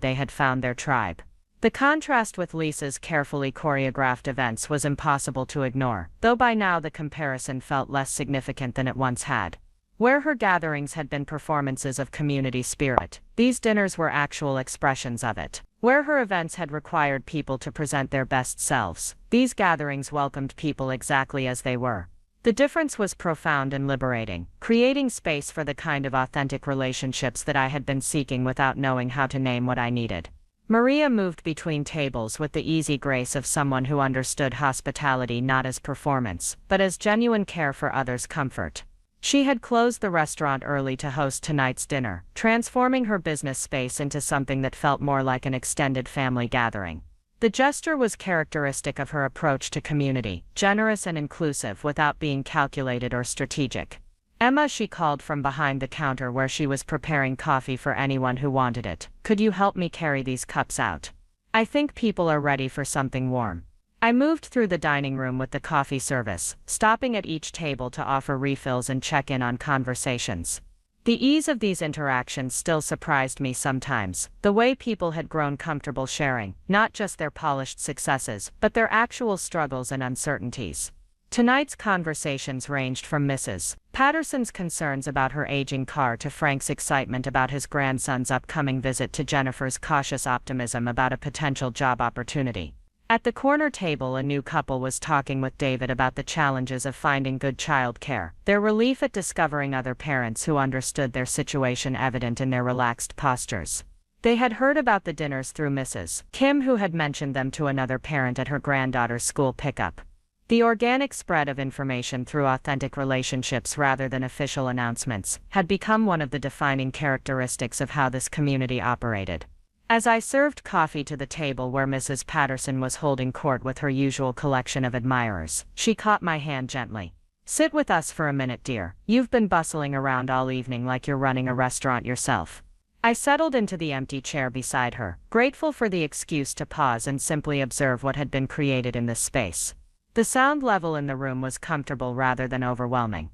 [SPEAKER 2] they had found their tribe. The contrast with Lisa's carefully choreographed events was impossible to ignore, though by now the comparison felt less significant than it once had. Where her gatherings had been performances of community spirit, these dinners were actual expressions of it. Where her events had required people to present their best selves, these gatherings welcomed people exactly as they were. The difference was profound and liberating, creating space for the kind of authentic relationships that I had been seeking without knowing how to name what I needed. Maria moved between tables with the easy grace of someone who understood hospitality not as performance, but as genuine care for others' comfort. She had closed the restaurant early to host tonight's dinner, transforming her business space into something that felt more like an extended family gathering. The gesture was characteristic of her approach to community, generous and inclusive without being calculated or strategic. "Emma," she called from behind the counter where she was preparing coffee for anyone who wanted it, "could you help me carry these cups out? I think people are ready for something warm." I moved through the dining room with the coffee service, stopping at each table to offer refills and check in on conversations. The ease of these interactions still surprised me sometimes, the way people had grown comfortable sharing, not just their polished successes, but their actual struggles and uncertainties. Tonight's conversations ranged from Mrs. Patterson's concerns about her aging car to Frank's excitement about his grandson's upcoming visit to Jennifer's cautious optimism about a potential job opportunity. At the corner table, a new couple was talking with David about the challenges of finding good childcare, their relief at discovering other parents who understood their situation evident in their relaxed postures. They had heard about the dinners through Mrs. Kim, who had mentioned them to another parent at her granddaughter's school pickup. The organic spread of information through authentic relationships rather than official announcements had become one of the defining characteristics of how this community operated. As I served coffee to the table where Mrs. Patterson was holding court with her usual collection of admirers, she caught my hand gently. "Sit with us for a minute, dear. You've been bustling around all evening like you're running a restaurant yourself." I settled into the empty chair beside her, grateful for the excuse to pause and simply observe what had been created in this space. The sound level in the room was comfortable rather than overwhelming.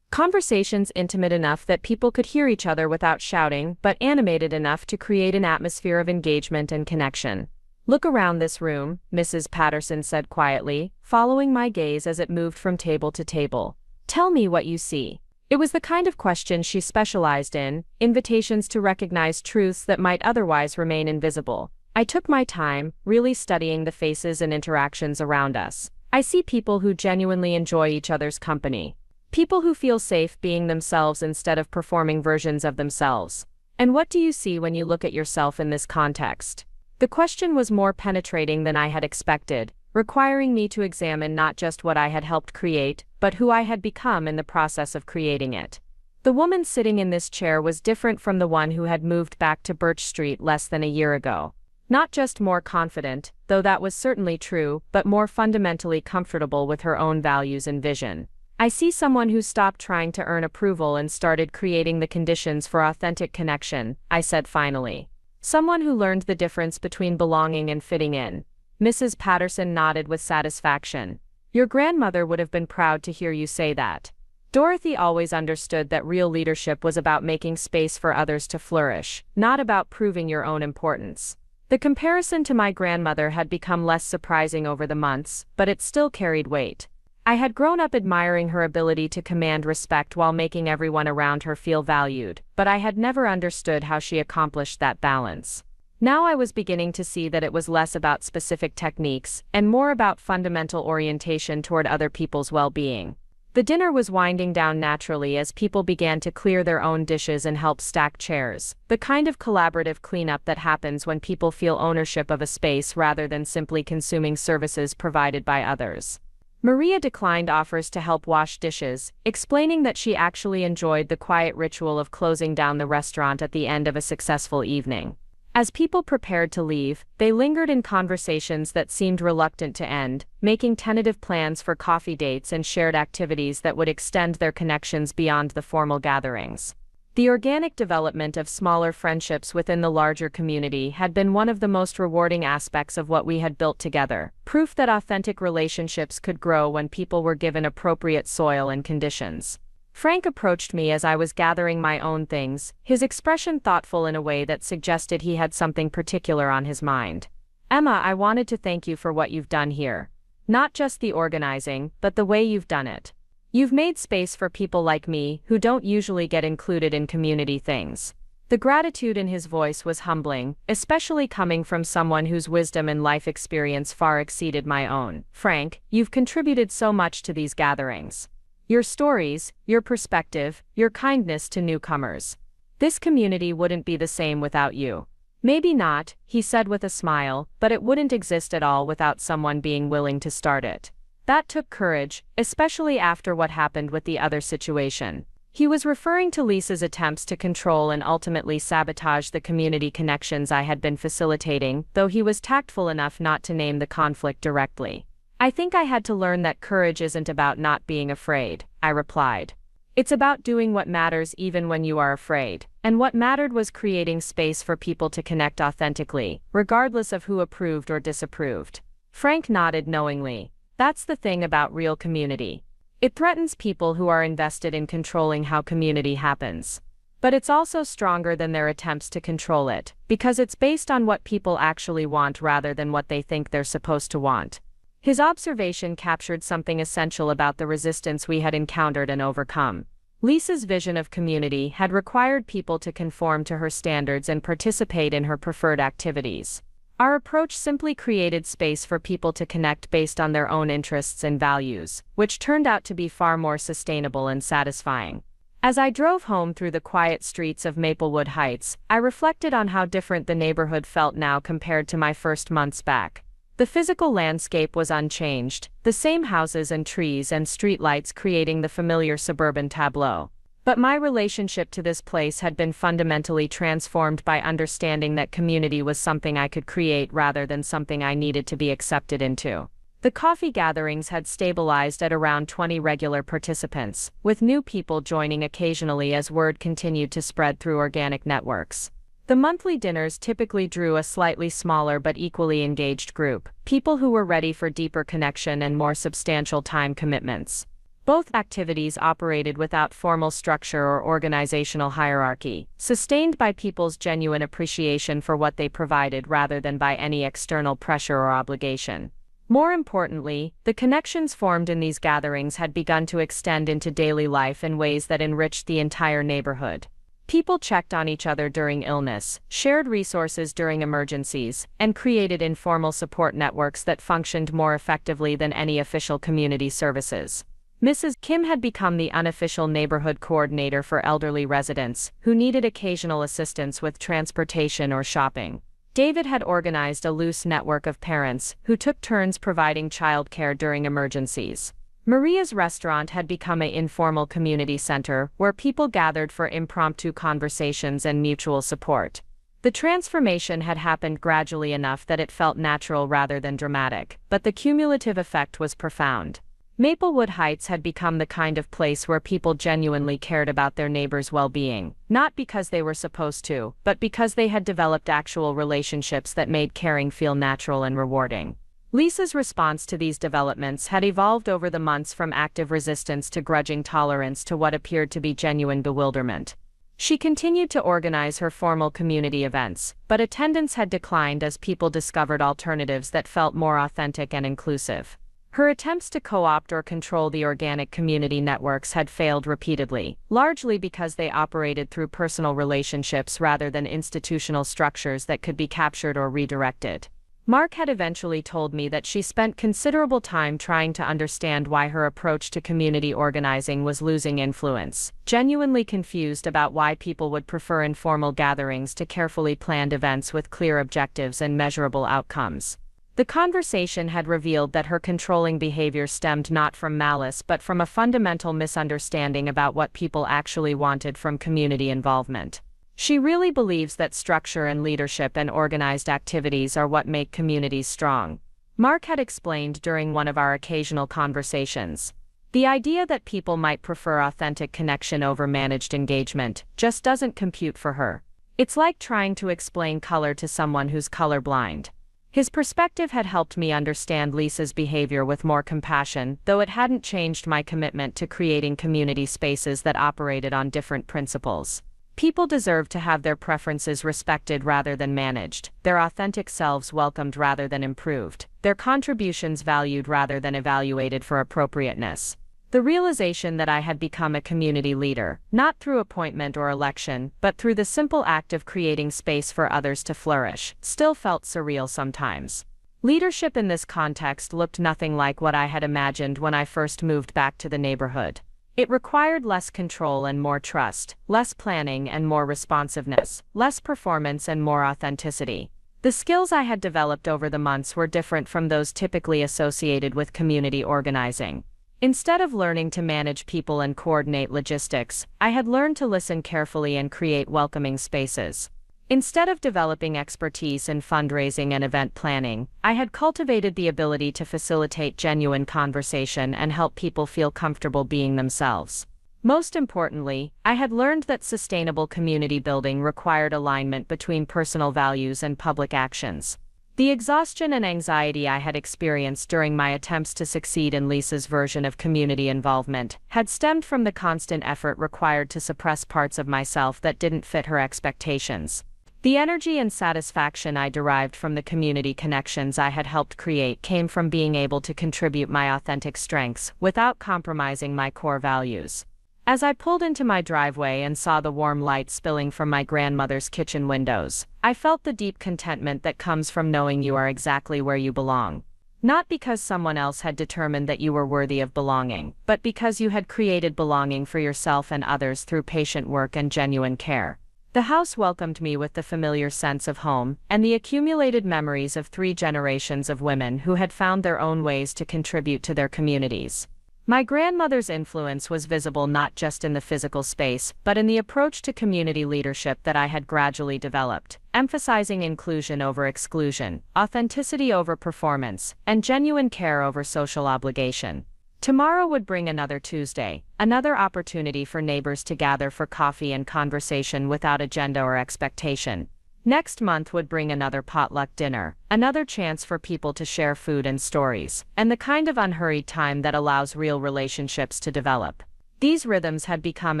[SPEAKER 1] Conversations intimate enough that people could hear each other without shouting, but animated enough to create an atmosphere of engagement and connection. "Look around this room," Mrs. Patterson said quietly, following my gaze as it moved from table to table. "Tell me what you see." It was the kind of question she specialized in, invitations to recognize truths that might otherwise remain invisible. I took my time, really studying the faces and interactions around us. I see people who genuinely enjoy each other's company. People who feel safe being themselves instead of performing versions of themselves. "And what do you see when you look at yourself in this context?" The question was more penetrating than I had expected, requiring me to examine not just what I had helped create, but who I had become in the process of creating it. The woman sitting in this chair was different from the one who had moved back to Birch Street less than a year ago. Not just more confident, though that was certainly true, but more fundamentally comfortable with her own values and vision. I see someone who stopped trying to earn approval and started creating the conditions for authentic connection, I said finally. Someone who learned the difference between belonging and fitting in. Mrs. Patterson nodded with satisfaction. "Your grandmother would have been proud to hear you say that." Dorothy always understood that real leadership was about making space for others to flourish, not about proving your own importance. The comparison to my grandmother had become less surprising over the months, but it still carried weight. I had grown up admiring her ability to command respect while making everyone around her feel valued, but I had never understood how she accomplished that balance. Now I was beginning to see that it was less about specific techniques and more about fundamental orientation toward other people's well-being. The dinner was winding down naturally as people began to clear their own dishes and help stack chairs, the kind of collaborative cleanup that happens when people feel ownership of a space rather than simply consuming services provided by others. Maria declined offers to help wash dishes, explaining that she actually enjoyed the quiet ritual of closing down the restaurant at the end of a successful evening. As people prepared to leave, they lingered in conversations that seemed reluctant to end, making tentative plans for coffee dates and shared activities that would extend their connections beyond the formal gatherings. The organic development of smaller friendships within the larger community had been one of the most rewarding aspects of what we had built together, proof that authentic relationships could grow when people were given appropriate soil and conditions. Frank approached me as I was gathering my own things, his expression thoughtful in a way that suggested he had something particular on his mind. "Emma, I wanted to thank you for what you've done here. Not just the organizing, but the way you've done it. You've made space for people like me who don't usually get included in community things." The gratitude in his voice was humbling, especially coming from someone whose wisdom and life experience far exceeded my own. "Frank, you've contributed so much to these gatherings. Your stories, your perspective, your kindness to newcomers. This community wouldn't be the same without you." "Maybe not," he said with a smile, "but it wouldn't exist at all without someone being willing to start it." That took courage, especially after what happened with the other situation. He was referring to Lisa's attempts to control and ultimately sabotage the community connections I had been facilitating, though he was tactful enough not to name the conflict directly. I think I had to learn that courage isn't about not being afraid, I replied. It's about doing what matters even when you are afraid, and what mattered was creating space for people to connect authentically, regardless of who approved or disapproved. Frank nodded knowingly. That's the thing about real community. It threatens people who are invested in controlling how community happens. But it's also stronger than their attempts to control it, because it's based on what people actually want rather than what they think they're supposed to want. His observation captured something essential about the resistance we had encountered and overcome. Lisa's vision of community had required people to conform to her standards and participate in her preferred activities. Our approach simply created space for people to connect based on their own interests and values, which turned out to be far more sustainable and satisfying. As I drove home through the quiet streets of Maplewood Heights, I reflected on how different the neighborhood felt now compared to my first months back. The physical landscape was unchanged, the same houses and trees and streetlights creating the familiar suburban tableau. But my relationship to this place had been fundamentally transformed by understanding that community was something I could create rather than something I needed to be accepted into. The coffee gatherings had stabilized at around 20 regular participants, with new people joining occasionally as word continued to spread through organic networks. The monthly dinners typically drew a slightly smaller but equally engaged group, people who were ready for deeper connection and more substantial time commitments. Both activities operated without formal structure or organizational hierarchy, sustained by people's genuine appreciation for what they provided rather than by any external pressure or obligation. More importantly, the connections formed in these gatherings had begun to extend into daily life in ways that enriched the entire neighborhood. People checked on each other during illness, shared resources during emergencies, and created informal support networks that functioned more effectively than any official community services. Mrs. Kim had become the unofficial neighborhood coordinator for elderly residents who needed occasional assistance with transportation or shopping. David had organized a loose network of parents who took turns providing childcare during emergencies. Maria's restaurant had become an informal community center where people gathered for impromptu conversations and mutual support. The transformation had happened gradually enough that it felt natural rather than dramatic, but the cumulative effect was profound. Maplewood Heights had become the kind of place where people genuinely cared about their neighbors' well-being, not because they were supposed to, but because they had developed actual relationships that made caring feel natural and rewarding. Lisa's response to these developments had evolved over the months from active resistance to grudging tolerance to what appeared to be genuine bewilderment. She continued to organize her formal community events, but attendance had declined as people discovered alternatives that felt more authentic and inclusive. Her attempts to co-opt or control the organic community networks had failed repeatedly, largely because they operated through personal relationships rather than institutional structures that could be captured or redirected. Mark had eventually told me that she spent considerable time trying to understand why her approach to community organizing was losing influence, genuinely confused about why people would prefer informal gatherings to carefully planned events with clear objectives and measurable outcomes. The conversation had revealed that her controlling behavior stemmed not from malice but from a fundamental misunderstanding about what people actually wanted from community involvement. She really believes that structure and leadership and organized activities are what make communities strong. Mark had explained during one of our occasional conversations. The idea that people might prefer authentic connection over managed engagement just doesn't compute for her. It's like trying to explain color to someone who's colorblind. His perspective had helped me understand Lisa's behavior with more compassion, though it hadn't changed my commitment to creating community spaces that operated on different principles. People deserve to have their preferences respected rather than managed, their authentic selves welcomed rather than improved, their contributions valued rather than evaluated for appropriateness. The realization that I had become a community leader, not through appointment or election, but through the simple act of creating space for others to flourish, still felt surreal sometimes. Leadership in this context looked nothing like what I had imagined when I first moved back to the neighborhood. It required less control and more trust, less planning and more responsiveness, less performance and more authenticity.
[SPEAKER 2] The skills I had developed over the months were different from those typically associated with community organizing. Instead of learning to manage people and coordinate logistics, I had learned to listen carefully and create welcoming spaces. Instead of developing expertise in fundraising and event planning, I had cultivated the ability to facilitate genuine conversation and help people feel comfortable being themselves. Most importantly, I had learned that sustainable community building required alignment between personal values and public actions. The exhaustion and anxiety I had experienced during my attempts to succeed in Lisa's version of community involvement had stemmed from the constant effort required to suppress parts of myself that didn't fit her expectations. The energy and satisfaction I derived from the community connections I had helped create came from being able to contribute my authentic strengths without compromising my core values. As I pulled into my driveway and saw the warm light spilling from my grandmother's kitchen windows, I felt the deep contentment that comes from knowing you are exactly where you belong. Not because someone else had determined that you were worthy of belonging, but because you had created belonging for yourself and others through patient work and genuine care. The house welcomed me with the familiar sense of home and the accumulated memories of 3 generations of women who had found their own ways to contribute to their communities. My grandmother's influence was visible not just in the physical space, but in the approach to community leadership that I had gradually developed, emphasizing inclusion over exclusion, authenticity over performance, and genuine care over social obligation. Tomorrow would bring another Tuesday, another opportunity for neighbors to gather for coffee and conversation without agenda or expectation. Next month would bring another potluck dinner, another chance for people to share food and stories, and the kind of unhurried time that allows real relationships to develop. These rhythms had become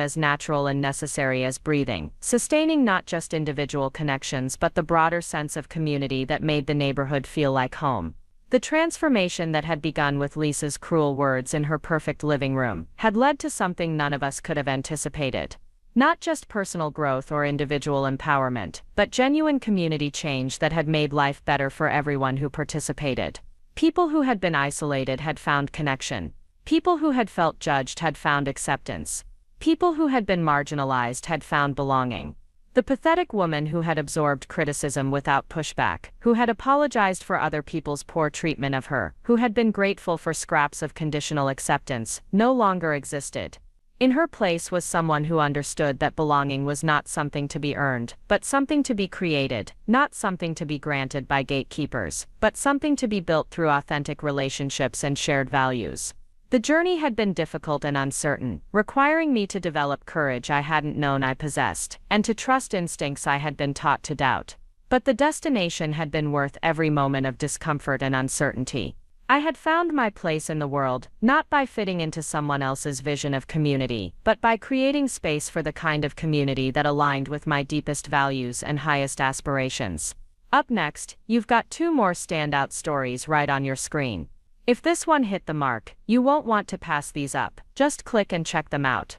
[SPEAKER 2] as natural and necessary as breathing, sustaining not just individual connections but the broader sense of community that made the neighborhood feel like home. The transformation that had begun with Lisa's cruel words in her perfect living room had led to something none of us could have anticipated. Not just personal growth or individual empowerment, but genuine community change that had made life better for everyone who participated. People who had been isolated had found connection. People who had felt judged had found acceptance. People who had been marginalized had found belonging. The pathetic woman who had absorbed criticism without pushback, who had apologized for other people's poor treatment of her, who had been grateful for scraps of conditional acceptance, no longer existed. In her place was someone who understood that belonging was not something to be earned, but something to be created, not something to be granted by gatekeepers, but something to be built through authentic relationships and shared values. The journey had been difficult and uncertain, requiring me to develop courage I hadn't known I possessed, and to trust instincts I had been taught to doubt. But the destination had been worth every moment of discomfort and uncertainty. I had found my place in the world, not by fitting into someone else's vision of community, but by creating space for the kind of community that aligned with my deepest values and highest aspirations. Up next, you've got 2 more standout stories right on your screen. If this one hit the mark, you won't want to pass these up. Just click and check them out.